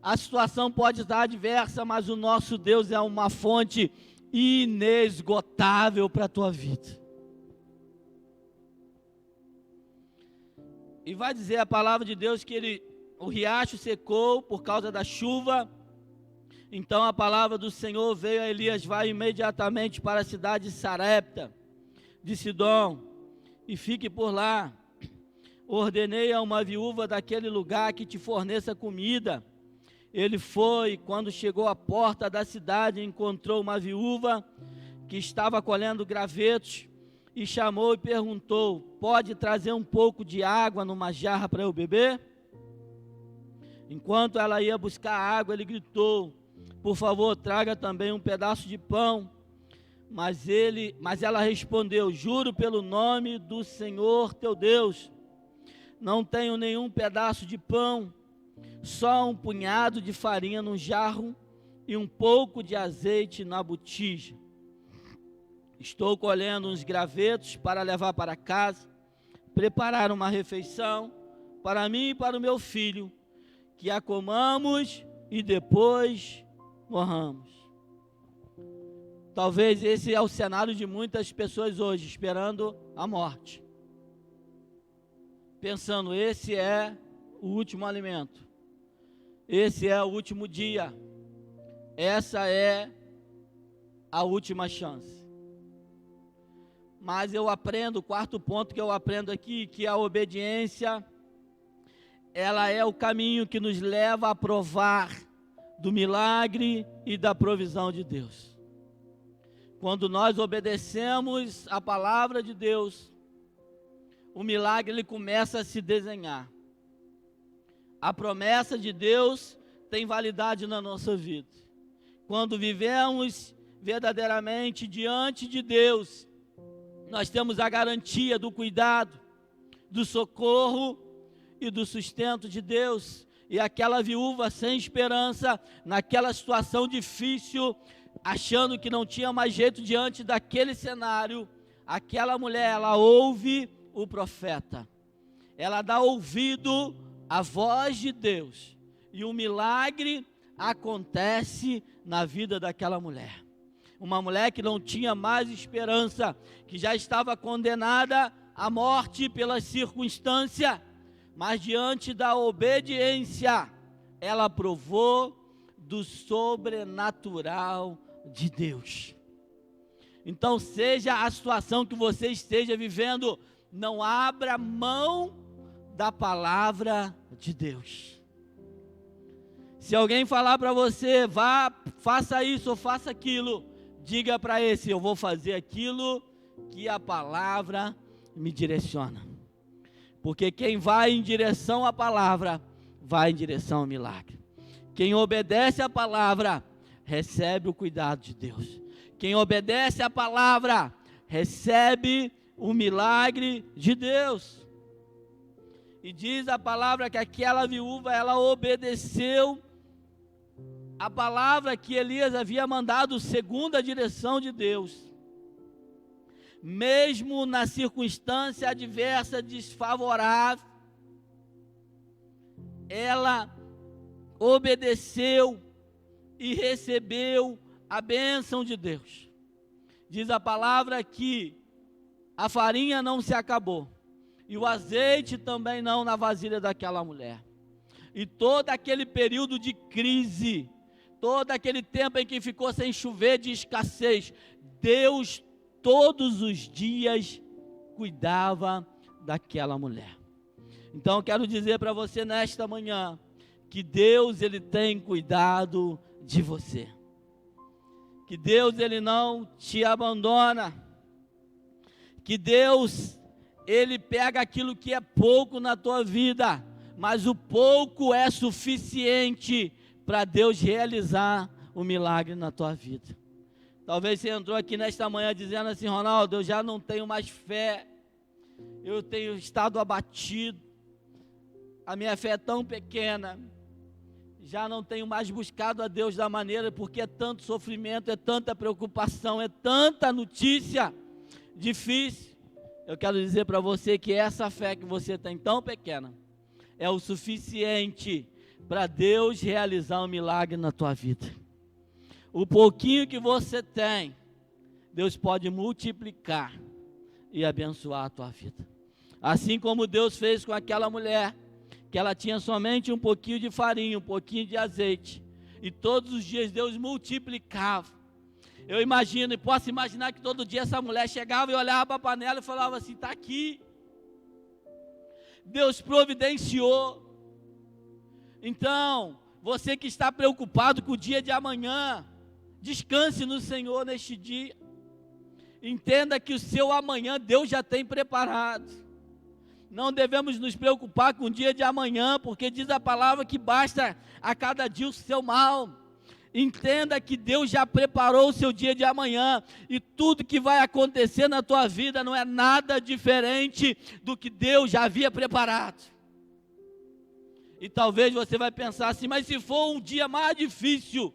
a situação pode estar adversa, mas o nosso Deus é uma fonte inesgotável para a tua vida. E vai dizer a palavra de Deus que o riacho secou por causa da chuva. Então a palavra do Senhor veio a Elias: vai imediatamente para a cidade de Sarepta, de Sidom, e fique por lá. Ordenei a uma viúva daquele lugar que te forneça comida. Ele foi, quando chegou à porta da cidade, encontrou uma viúva que estava colhendo gravetos, e chamou e perguntou: pode trazer um pouco de água numa jarra para eu beber? Enquanto ela ia buscar água, ele gritou: por favor, traga também um pedaço de pão. Mas ela respondeu: juro pelo nome do Senhor teu Deus, não tenho nenhum pedaço de pão, só um punhado de farinha num jarro e um pouco de azeite na botija. Estou colhendo uns gravetos para levar para casa, preparar uma refeição para mim e para o meu filho, que a comamos e depois morramos. Talvez esse é o cenário de muitas pessoas hoje, esperando a morte, pensando: esse é o último alimento, esse é o último dia, essa é a última chance. Mas eu aprendo, o quarto ponto que eu aprendo aqui, que a obediência, ela é o caminho que nos leva a provar do milagre e da provisão de Deus. Quando nós obedecemos a palavra de Deus, o milagre ele começa a se desenhar. A promessa de Deus tem validade na nossa vida. Quando vivemos verdadeiramente diante de Deus, nós temos a garantia do cuidado, do socorro e do sustento de Deus. E aquela viúva sem esperança, naquela situação difícil, achando que não tinha mais jeito diante daquele cenário, aquela mulher, ela ouve o profeta, ela dá ouvido à voz de Deus, e o milagre acontece na vida daquela mulher. Uma mulher que não tinha mais esperança, que já estava condenada à morte pela circunstância, mas diante da obediência, ela provou do sobrenatural de Deus. Então, seja a situação que você esteja vivendo, não abra mão da palavra de Deus. Se alguém falar para você, vá, faça isso ou faça aquilo, diga para esse, eu vou fazer aquilo que a palavra me direciona. Porque quem vai em direção à palavra, vai em direção ao milagre. Quem obedece à palavra, recebe o cuidado de Deus. Quem obedece à palavra, recebe o milagre de Deus. E diz a palavra que aquela viúva, ela obedeceu a palavra que Elias havia mandado segundo a direção de Deus. Mesmo na circunstância adversa, desfavorável, ela obedeceu e recebeu a bênção de Deus. Diz a palavra que a farinha não se acabou, e o azeite também não na vasilha daquela mulher. E todo aquele período de crise, todo aquele tempo em que ficou sem chover, de escassez, Deus todos os dias cuidava daquela mulher. Então eu quero dizer para você nesta manhã, que Deus, Ele tem cuidado de você. Que Deus, Ele não te abandona. Que Deus, Ele pega aquilo que é pouco na tua vida, mas o pouco é suficiente para Deus realizar o milagre na tua vida. Talvez você entrou aqui nesta manhã dizendo assim, Ronaldo, eu já não tenho mais fé, eu tenho estado abatido, a minha fé é tão pequena, já não tenho mais buscado a Deus da maneira, porque é tanto sofrimento, é tanta preocupação, é tanta notícia difícil. Eu quero dizer para você que essa fé que você tem tão pequena, é o suficiente para Deus realizar um milagre na tua vida. O pouquinho que você tem, Deus pode multiplicar e abençoar a tua vida. Assim como Deus fez com aquela mulher, que ela tinha somente um pouquinho de farinha, um pouquinho de azeite, e todos os dias Deus multiplicava. Eu imagino e posso imaginar que todo dia essa mulher chegava e olhava para a panela e falava assim, está aqui. Deus providenciou. Então, você que está preocupado com o dia de amanhã, descanse no Senhor neste dia. Entenda que o seu amanhã Deus já tem preparado. Não devemos nos preocupar com o dia de amanhã, porque diz a palavra que basta a cada dia o seu mal. Entenda que Deus já preparou o seu dia de amanhã, e tudo que vai acontecer na tua vida não é nada diferente do que Deus já havia preparado. E talvez você vai pensar assim, mas se for um dia mais difícil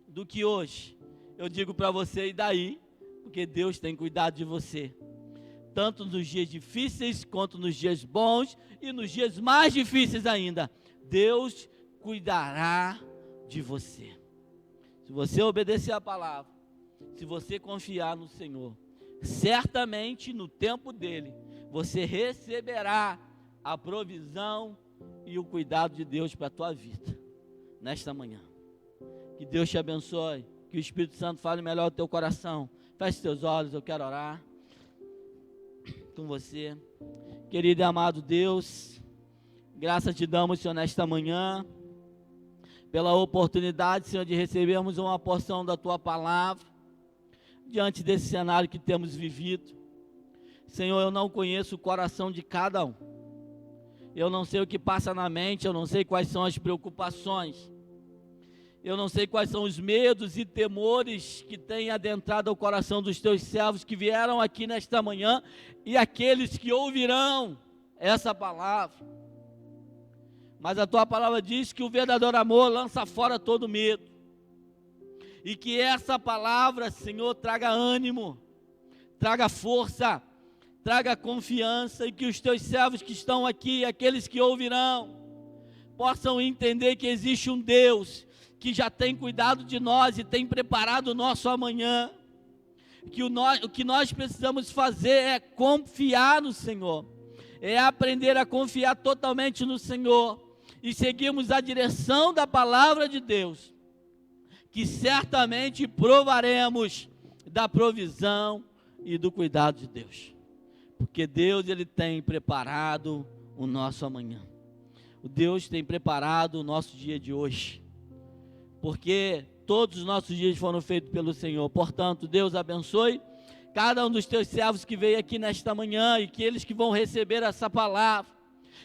do que hoje, eu digo para você, e daí? Porque Deus tem cuidado de você, tanto nos dias difíceis, quanto nos dias bons, e nos dias mais difíceis ainda, Deus cuidará de você. Se você obedecer a palavra, se você confiar no Senhor, certamente no tempo dele, você receberá a provisão e o cuidado de Deus para a tua vida, nesta manhã. Que Deus te abençoe, que o Espírito Santo fale melhor ao teu coração. Feche teus olhos, eu quero orar com você. Querido e amado Deus, graças te damos, Senhor, nesta manhã, pela oportunidade, Senhor, de recebermos uma porção da tua palavra, diante desse cenário que temos vivido. Senhor, eu não conheço o coração de cada um, eu não sei o que passa na mente, eu não sei quais são as preocupações, eu não sei quais são os medos e temores que têm adentrado ao coração dos teus servos que vieram aqui nesta manhã, e aqueles que ouvirão essa palavra. Mas a tua palavra diz que o verdadeiro amor lança fora todo medo, e que essa palavra, Senhor, traga ânimo, traga força, traga confiança, e que os teus servos que estão aqui, aqueles que ouvirão, possam entender que existe um Deus que já tem cuidado de nós e tem preparado o nosso amanhã, que o que nós precisamos fazer é confiar no Senhor, é aprender a confiar totalmente no Senhor, e seguirmos a direção da palavra de Deus, que certamente provaremos da provisão e do cuidado de Deus. Porque Deus, Ele tem preparado o nosso amanhã. O Deus tem preparado o nosso dia de hoje. Porque todos os nossos dias foram feitos pelo Senhor. Portanto, Deus abençoe cada um dos teus servos que veio aqui nesta manhã, e que eles que vão receber essa palavra,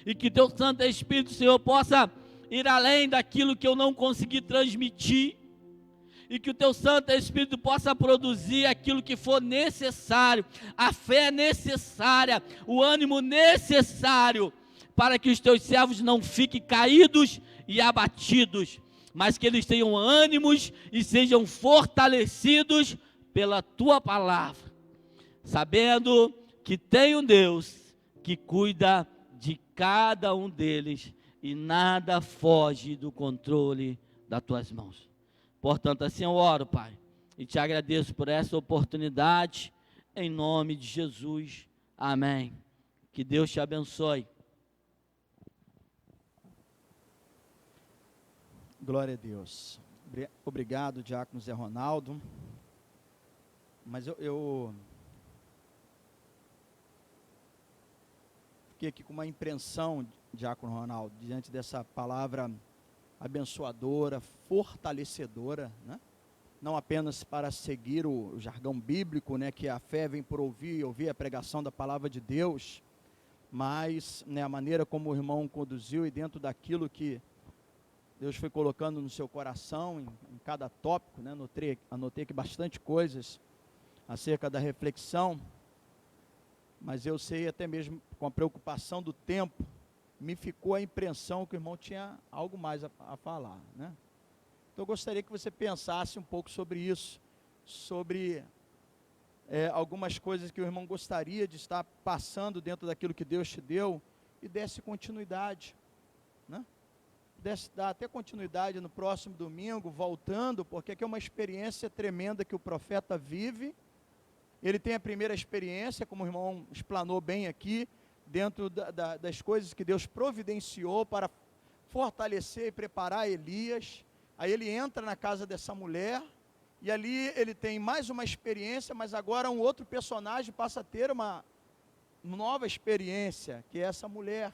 e que teu Santo Espírito, Senhor, possa ir além daquilo que eu não consegui transmitir, e que o teu Santo Espírito possa produzir aquilo que for necessário, a fé necessária, o ânimo necessário, para que os teus servos não fiquem caídos e abatidos, mas que eles tenham ânimos e sejam fortalecidos pela tua palavra, sabendo que tem um Deus que cuida de cada um deles e nada foge do controle das tuas mãos. Portanto, assim eu oro, Pai, e te agradeço por essa oportunidade, em nome de Jesus, amém. Que Deus te abençoe. Glória a Deus. Obrigado, diácono Zé Ronaldo. Mas eu fiquei aqui com uma impressão, diácono Ronaldo, diante dessa palavra abençoadora, fortalecedora, né? Não apenas para seguir o jargão bíblico, né, que a fé vem por ouvir a pregação da palavra de Deus, mas, né, a maneira como o irmão conduziu e dentro daquilo que Deus foi colocando no seu coração, em cada tópico, né, anotei aqui bastante coisas acerca da reflexão, mas eu sei até mesmo com a preocupação do tempo, me ficou a impressão que o irmão tinha algo mais a falar, né? Então eu gostaria que você pensasse um pouco sobre isso, sobre algumas coisas que o irmão gostaria de estar passando dentro daquilo que Deus te deu, e desse continuidade, né? Dar até continuidade no próximo domingo, voltando, porque aqui é uma experiência tremenda que o profeta vive. Ele tem a primeira experiência, como o irmão explanou bem aqui, dentro das coisas que Deus providenciou para fortalecer e preparar Elias. Aí ele entra na casa dessa mulher, e ali ele tem mais uma experiência, mas agora um outro personagem passa a ter uma nova experiência, que é essa mulher.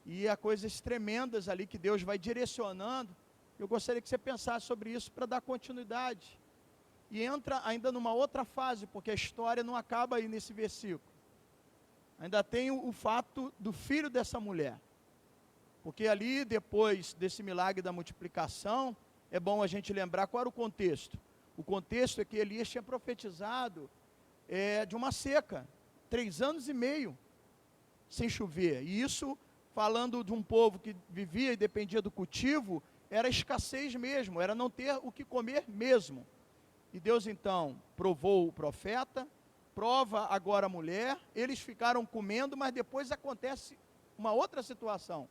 E há coisas tremendas ali que Deus vai direcionando. Eu gostaria que você pensasse sobre isso para dar continuidade. E entra ainda numa outra fase, porque a história não acaba aí nesse versículo. Ainda tem o fato do filho dessa mulher. Porque ali, depois desse milagre da multiplicação, é bom a gente lembrar qual era o contexto. O contexto é que Elias tinha profetizado de uma seca, 3 anos e meio, sem chover. E isso, falando de um povo que vivia e dependia do cultivo, era escassez mesmo, era não ter o que comer mesmo. E Deus então provou o profeta, prova agora a mulher, eles ficaram comendo, mas depois acontece uma outra situação,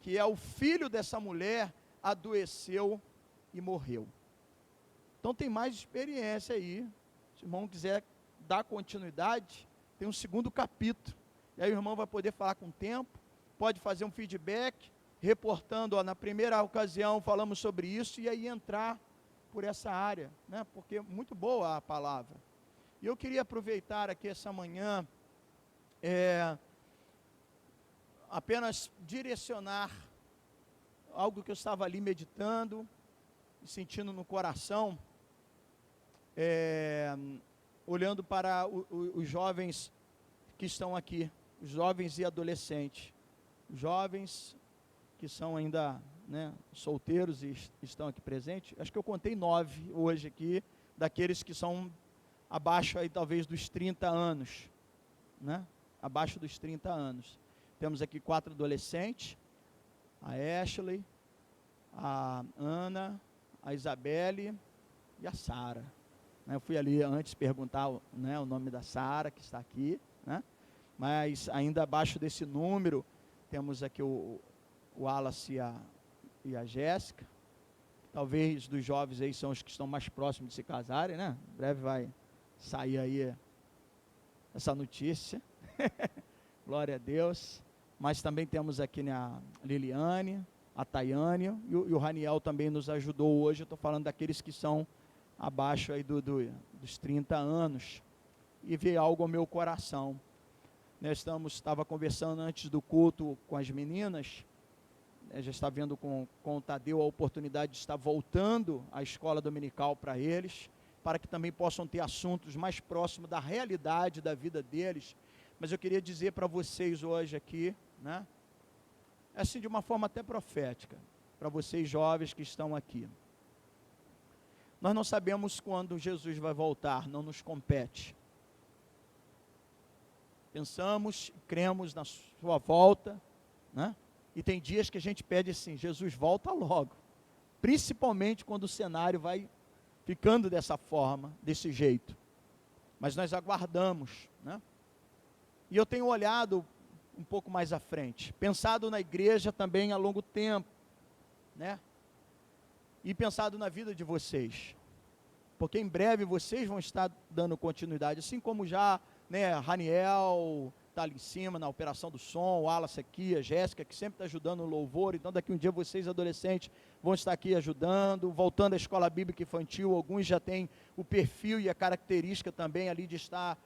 que é o filho dessa mulher adoeceu e morreu. Então tem mais experiência aí, se o irmão quiser dar continuidade, tem um segundo capítulo, e aí o irmão vai poder falar com o tempo, pode fazer um feedback, reportando, na primeira ocasião falamos sobre isso, e aí entrar por essa área, né? Porque é muito boa a palavra. E eu queria aproveitar aqui essa manhã, apenas direcionar algo que eu estava ali meditando, e sentindo no coração, olhando para os jovens que estão aqui, os jovens e adolescentes, jovens que são ainda, né, solteiros e estão aqui presentes. Acho que eu contei 9 hoje aqui, daqueles que são abaixo aí talvez dos 30 anos, né? Abaixo dos 30 anos. Temos aqui 4 adolescentes, a Ashley, a Ana, a Isabelle e a Sara. Eu fui ali antes perguntar, né, o nome da Sara, que está aqui, né? Mas ainda abaixo desse número, temos aqui o Wallace e a Jéssica. Talvez dos jovens aí são os que estão mais próximos de se casarem, né? Em breve vai sair aí essa notícia. Glória a Deus. Mas também temos aqui, né, a Liliane, a Tayane, e o Raniel também nos ajudou hoje. Eu estou falando daqueles que são abaixo aí dos 30 anos, e veio algo ao meu coração. Nós estava conversando antes do culto com as meninas, já está vendo com o Tadeu a oportunidade de estar voltando à escola dominical para eles, para que também possam ter assuntos mais próximos da realidade da vida deles. Mas eu queria dizer para vocês hoje aqui, né, assim de uma forma até profética, para vocês jovens que estão aqui. Nós não sabemos quando Jesus vai voltar, não nos compete. Pensamos, cremos na sua volta, né? E tem dias que a gente pede assim, Jesus, volta logo. Principalmente quando o cenário vai ficando dessa forma, desse jeito. Mas nós aguardamos, né? E eu tenho olhado um pouco mais à frente, pensado na igreja também a longo tempo, né? E pensado na vida de vocês, porque em breve vocês vão estar dando continuidade, assim como já, né, Raniel está ali em cima na operação do som, o Wallace aqui, a Jéssica, que sempre está ajudando no louvor. Então daqui um dia vocês, adolescentes, vão estar aqui ajudando, voltando à escola bíblica infantil. Alguns já têm o perfil e a característica também ali de estar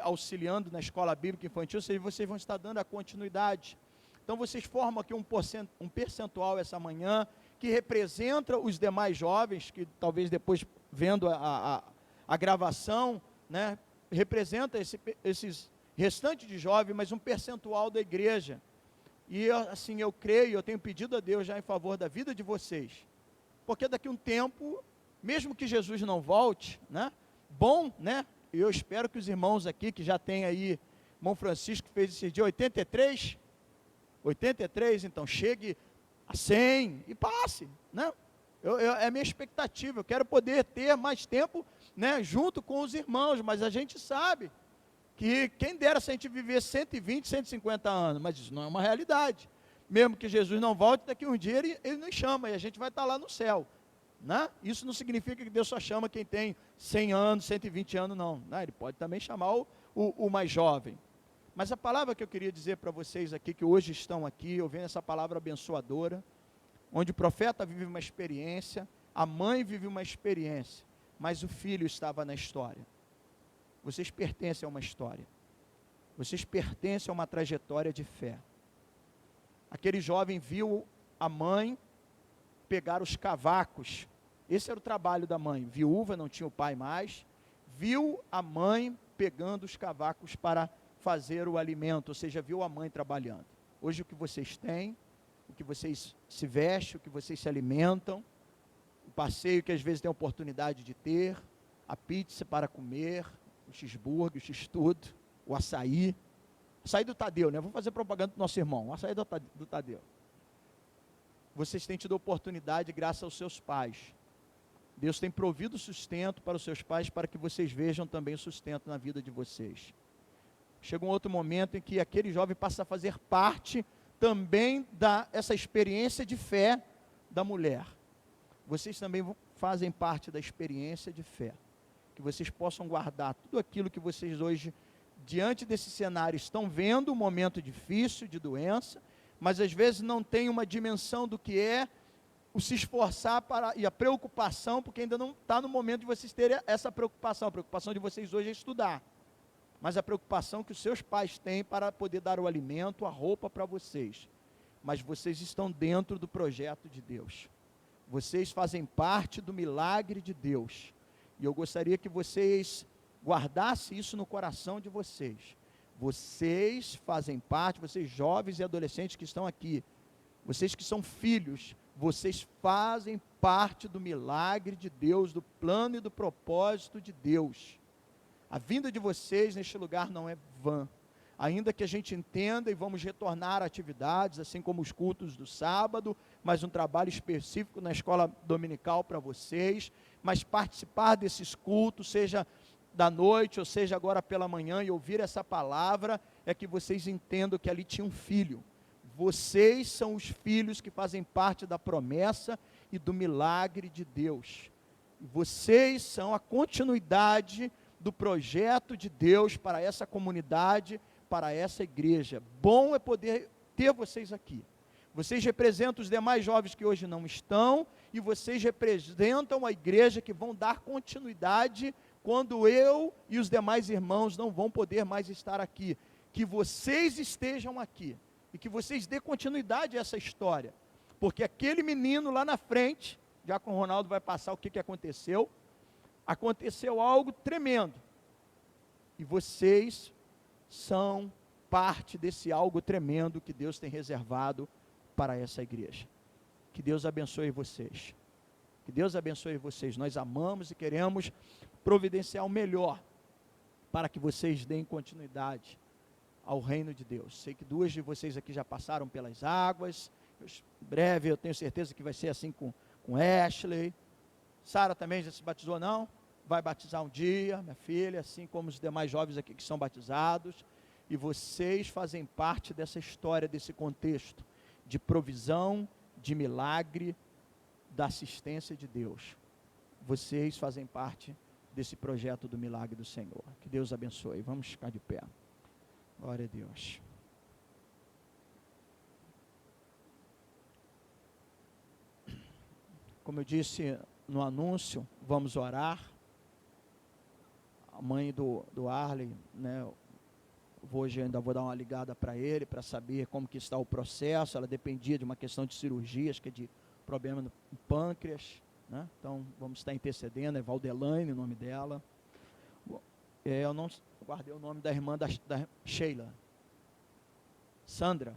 auxiliando na escola bíblica infantil, ou seja, vocês vão estar dando a continuidade. Então vocês formam aqui um percentual essa manhã, que representa os demais jovens, que talvez depois, vendo a gravação, né, representa esses restantes de jovens, mas um percentual da igreja. E assim, eu creio, eu tenho pedido a Deus já em favor da vida de vocês, porque daqui a um tempo, mesmo que Jesus não volte, né, bom, né, eu espero que os irmãos aqui, que já tem aí, irmão Francisco fez esse dia 83, então chegue a 100 e passe, né? É a minha expectativa, eu quero poder ter mais tempo, né, junto com os irmãos, mas a gente sabe que quem dera se a gente viver 120, 150 anos, mas isso não é uma realidade. Mesmo que Jesus não volte, daqui um dia ele nos chama e a gente vai estar lá no céu, né? Isso não significa que Deus só chama quem tem 100 anos, 120 anos, não, né? Ele pode também chamar o mais jovem. Mas a palavra que eu queria dizer para vocês aqui, que hoje estão aqui, ouvindo essa palavra abençoadora, onde o profeta vive uma experiência, a mãe vive uma experiência, mas o filho estava na história. Vocês pertencem a uma história. Vocês pertencem a uma trajetória de fé. Aquele jovem viu a mãe pegar os cavacos. Esse era o trabalho da mãe. Viúva, não tinha o pai mais. Viu a mãe pegando os cavacos para fazer o alimento, ou seja, viu a mãe trabalhando. Hoje o que vocês têm, o que vocês se vestem, o que vocês se alimentam, o passeio que às vezes tem a oportunidade de ter, a pizza para comer, o cheeseburger, o x-tudo, o açaí do Tadeu, né? Vou fazer propaganda do nosso irmão, o açaí do Tadeu. Vocês têm tido oportunidade graças aos seus pais. Deus tem provido sustento para os seus pais, para que vocês vejam também o sustento na vida de vocês. Chega um outro momento em que aquele jovem passa a fazer parte também dessa experiência de fé da mulher. Vocês também fazem parte da experiência de fé. Que vocês possam guardar tudo aquilo que vocês hoje, diante desse cenário, estão vendo, um momento difícil de doença, mas às vezes não tem uma dimensão do que é o se esforçar e a preocupação, porque ainda não está no momento de vocês terem essa preocupação. A preocupação de vocês hoje é estudar. Mas a preocupação que os seus pais têm para poder dar o alimento, a roupa para vocês. Mas vocês estão dentro do projeto de Deus. Vocês fazem parte do milagre de Deus. E eu gostaria que vocês guardassem isso no coração de vocês. Vocês fazem parte, vocês jovens e adolescentes que estão aqui, vocês que são filhos, vocês fazem parte do milagre de Deus, do plano e do propósito de Deus. A vinda de vocês neste lugar não é vã. Ainda que a gente entenda e vamos retornar a atividades, assim como os cultos do sábado, mas um trabalho específico na escola dominical para vocês, mas participar desses cultos, seja da noite, ou seja agora pela manhã, e ouvir essa palavra, é que vocês entendam que ali tinha um filho. Vocês são os filhos que fazem parte da promessa e do milagre de Deus. Vocês são a continuidade do projeto de Deus para essa comunidade, para essa igreja. Bom é poder ter vocês aqui. Vocês representam os demais jovens que hoje não estão, e vocês representam a igreja que vão dar continuidade quando eu e os demais irmãos não vão poder mais estar aqui. Que vocês estejam aqui, e que vocês dê continuidade a essa história, porque aquele menino lá na frente, já com o Ronaldo vai passar o que aconteceu, aconteceu algo tremendo, e vocês são parte desse algo tremendo que Deus tem reservado para essa igreja. Que Deus abençoe vocês, que Deus abençoe vocês. Nós amamos e queremos providenciar o melhor para que vocês deem continuidade ao reino de Deus. Sei que 2 de vocês aqui já passaram pelas águas, em breve eu tenho certeza que vai ser assim com Ashley. Sara também já se batizou, não? Vai batizar um dia, minha filha, assim como os demais jovens aqui que são batizados, e vocês fazem parte dessa história, desse contexto de provisão, de milagre, da assistência de Deus. Vocês fazem parte desse projeto do milagre do Senhor. Que Deus abençoe. Vamos ficar de pé. Glória a Deus. Como eu disse no anúncio, vamos orar. A mãe do Arley, né, hoje ainda vou dar uma ligada para ele, para saber como que está o processo. Ela dependia de uma questão de cirurgia, acho que é de problema no pâncreas, né? Então vamos estar intercedendo, é Valdelaine o nome dela. Eu não guardei o nome da irmã da Sheila, Sandra.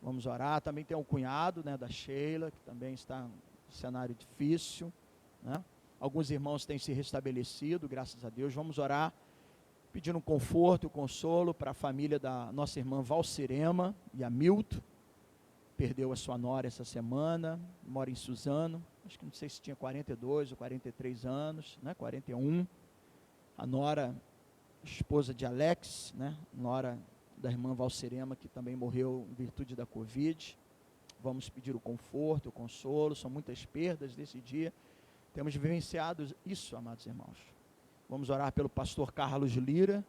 Vamos orar. Também tem um cunhado, né, da Sheila, que também está em um cenário difícil, né? Alguns irmãos têm se restabelecido, graças a Deus. Vamos orar, pedindo um conforto, consolo para a família da nossa irmã Valcirema e a Milton. Perdeu a sua nora essa semana, mora em Suzano, acho que não sei se tinha 42 ou 43 anos, né, 41. A nora, esposa de Alex, né, nora da irmã Valcirema, que também morreu em virtude da Covid. Vamos pedir o conforto, o consolo. São muitas perdas desse dia. Temos vivenciado isso, amados irmãos. Vamos orar pelo pastor Carlos Lira,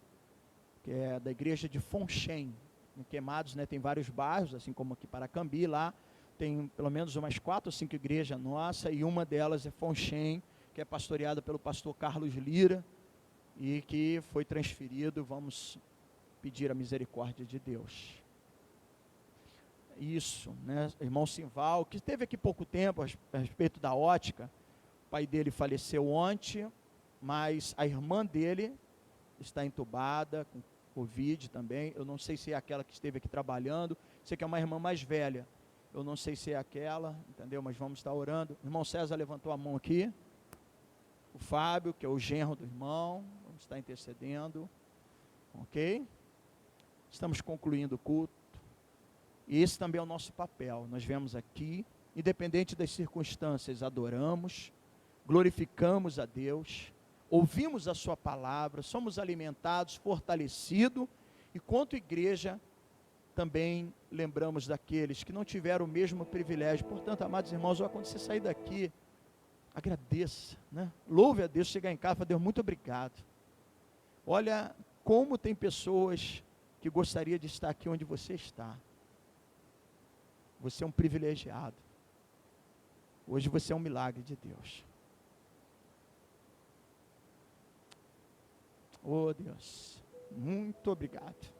que é da igreja de Fonchen, em Queimados, né, tem vários bairros, assim como aqui Paracambi. Lá tem pelo menos umas 4 ou 5 igrejas nossas, e uma delas é Fonchen, que é pastoreada pelo pastor Carlos Lira, e que foi transferido. Vamos pedir a misericórdia de Deus. Isso, né, irmão Simval, que esteve aqui pouco tempo a respeito da ótica. O pai dele faleceu ontem, mas a irmã dele está entubada com Covid também. Eu não sei se é aquela que esteve aqui trabalhando. Sei que é uma irmã mais velha. Eu não sei se é aquela, entendeu? Mas vamos estar orando. O irmão César levantou a mão aqui. O Fábio, que é o genro do irmão, vamos estar intercedendo. Ok? Estamos concluindo o culto. E esse também é o nosso papel. Nós viemos aqui, independente das circunstâncias, adoramos, glorificamos a Deus, ouvimos a sua palavra, somos alimentados, fortalecidos, e quanto igreja, também lembramos daqueles que não tiveram o mesmo privilégio. Portanto, amados irmãos, quando você sair daqui, agradeça, né? Louve a Deus, chegar em casa e falar: Deus, muito obrigado. Olha como tem pessoas que gostariam de estar aqui onde você está. Você é um privilegiado. Hoje você é um milagre de Deus. Oh Deus, muito obrigado.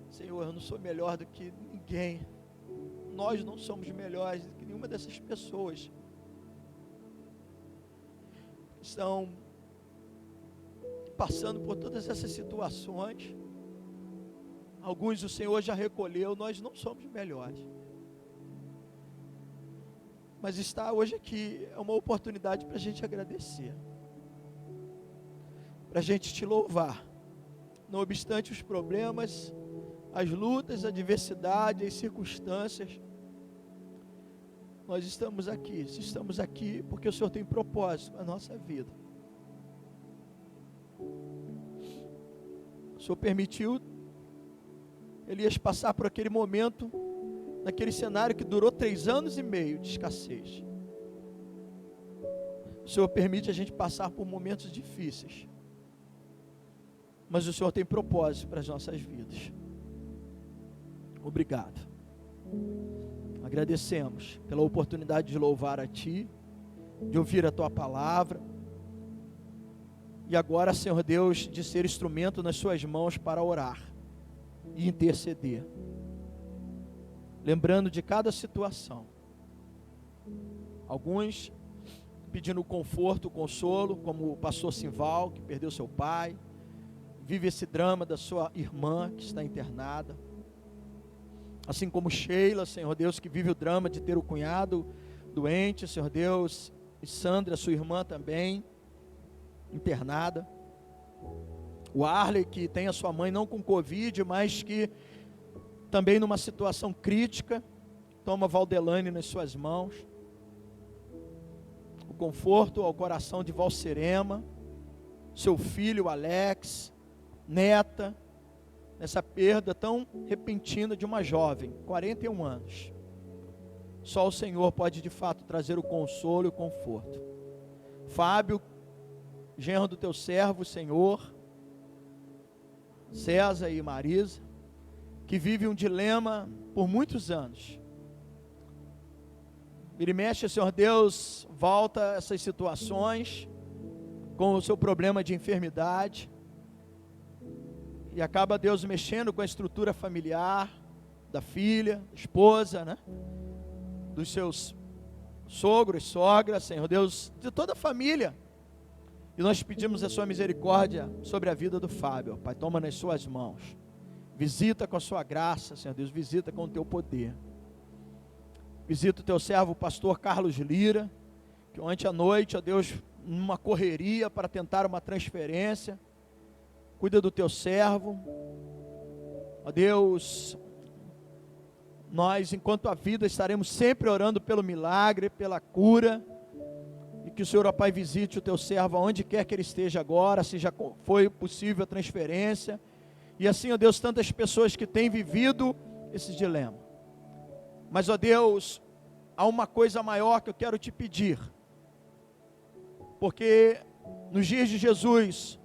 Senhor, eu não sou melhor do que ninguém. Nós não somos melhores do que nenhuma dessas pessoas. Estão passando por todas essas situações. Alguns o Senhor já recolheu. Nós não somos melhores. Mas estar hoje aqui é uma oportunidade para a gente agradecer, para a gente te louvar, não obstante os problemas, as lutas, a adversidade, as circunstâncias. nós estamos aqui. Se estamos aqui, porque o Senhor tem propósito na nossa vida. O Senhor permitiu Elias passar por aquele momento, naquele cenário que durou 3 anos e meio de escassez. O Senhor permite a gente passar por momentos difíceis, mas o Senhor tem propósito para as nossas vidas. Obrigado. Agradecemos pela oportunidade de louvar a Ti, de ouvir a Tua palavra, e agora, Senhor Deus, de ser instrumento nas Suas mãos para orar e interceder, lembrando de cada situação. Alguns pedindo conforto, consolo, como o pastor Simval, que perdeu seu pai, vive esse drama da sua irmã que está internada, assim como Sheila, Senhor Deus, que vive o drama de ter o cunhado doente, Senhor Deus, e Sandra, sua irmã também, internada. O Arley, que tem a sua mãe não com Covid, mas que também numa situação crítica, toma Valdelane nas suas mãos. O conforto ao coração de Valcerema, seu filho Alex, neta, nessa perda tão repentina de uma jovem, 41 anos. Só o Senhor pode de fato trazer o consolo e o conforto. Fábio, genro do teu servo, Senhor, César e Marisa, que vive um dilema por muitos anos. Vira e mexe, Senhor Deus, volta essas situações com o seu problema de enfermidade, e acaba Deus mexendo com a estrutura familiar da filha, da esposa, né? Dos seus sogros, sogras, Senhor Deus, de toda a família. E nós pedimos a sua misericórdia sobre a vida do Fábio. Pai, toma nas suas mãos. Visita com a sua graça, Senhor Deus, visita com o teu poder. Visita o teu servo, o pastor Carlos Lira, que ontem à noite, ó Deus, numa correria para tentar uma transferência. Cuida do teu servo. Ó Deus, nós, enquanto a vida, estaremos sempre orando pelo milagre, pela cura. E que o Senhor, ó Pai, visite o teu servo aonde quer que ele esteja agora, se já foi possível a transferência. E assim, ó Deus, tantas pessoas que têm vivido esse dilema. Mas, ó Deus, há uma coisa maior que eu quero te pedir. Porque nos dias de Jesus,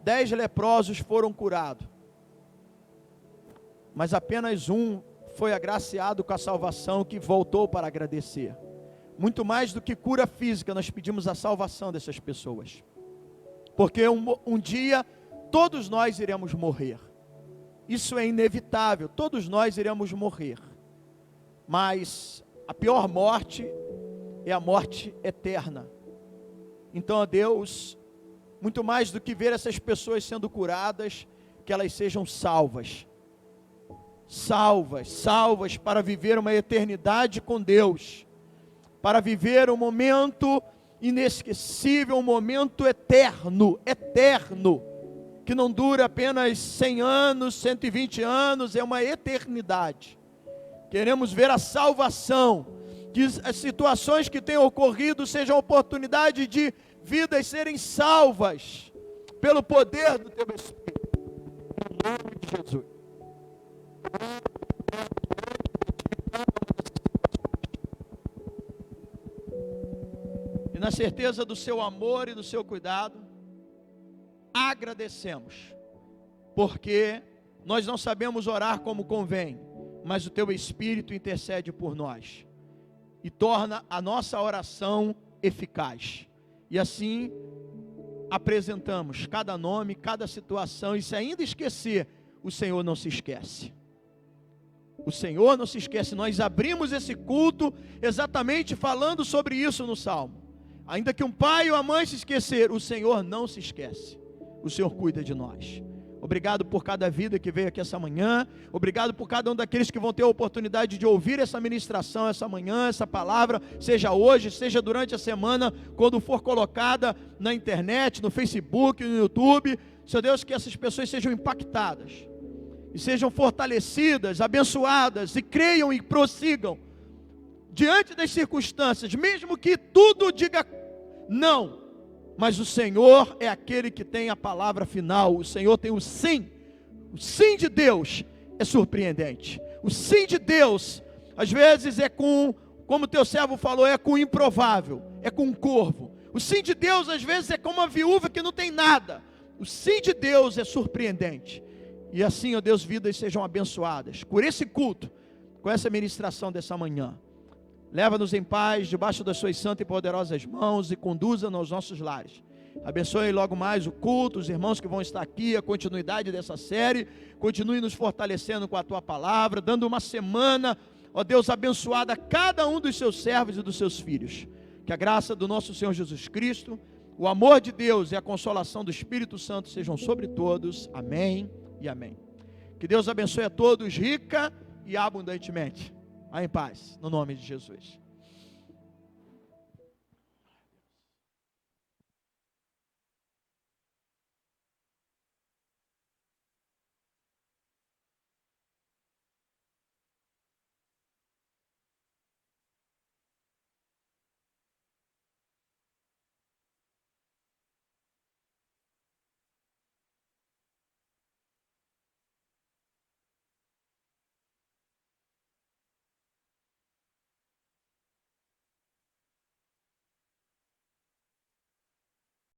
10 leprosos foram curados. Mas apenas um foi agraciado com a salvação, que voltou para agradecer. Muito mais do que cura física, nós pedimos a salvação dessas pessoas. Porque um dia, todos nós iremos morrer. Isso é inevitável, todos nós iremos morrer. Mas a pior morte é a morte eterna. Então, ó Deus, muito mais do que ver essas pessoas sendo curadas, que elas sejam salvas. Salvas para viver uma eternidade com Deus. Para viver um momento inesquecível, um momento eterno, que não dura apenas 100 anos, 120 anos, é uma eternidade. Queremos ver a salvação, que as situações que têm ocorrido sejam oportunidade de vidas serem salvas, pelo poder do teu Espírito, em nome de Jesus. E na certeza do seu amor e do seu cuidado, agradecemos, porque nós não sabemos orar como convém, mas o teu Espírito intercede por nós, e torna a nossa oração eficaz. E assim, apresentamos cada nome, cada situação, e se ainda esquecer, o Senhor não se esquece. O Senhor não se esquece. Nós abrimos esse culto exatamente falando sobre isso no Salmo. Ainda que um pai ou a mãe se esquecer, o Senhor não se esquece. O Senhor cuida de nós. Obrigado por cada vida que veio aqui essa manhã. Obrigado por cada um daqueles que vão ter a oportunidade de ouvir essa ministração essa manhã, essa palavra, seja hoje, seja durante a semana, quando for colocada na internet, no Facebook, no YouTube. Senhor Deus, que essas pessoas sejam impactadas e sejam fortalecidas, abençoadas, e creiam e prossigam diante das circunstâncias, mesmo que tudo diga não, mas o Senhor é aquele que tem a palavra final, o Senhor tem o sim de Deus é surpreendente, o sim de Deus, às vezes é como o teu servo falou, é com o improvável, é com um corvo, o sim de Deus às vezes é como uma viúva que não tem nada, o sim de Deus é surpreendente, e assim, ó Deus, vidas sejam abençoadas, por esse culto, com essa ministração dessa manhã. Leva-nos em paz, debaixo das suas santas e poderosas mãos, e conduza-nos aos nossos lares. Abençoe logo mais o culto, os irmãos que vão estar aqui, a continuidade dessa série. Continue nos fortalecendo com a tua palavra, dando uma semana, ó Deus, abençoada a cada um dos seus servos e dos seus filhos. Que a graça do nosso Senhor Jesus Cristo, o amor de Deus e a consolação do Espírito Santo sejam sobre todos. Amém e amém. Que Deus abençoe a todos rica e abundantemente. Vá em paz, no nome de Jesus.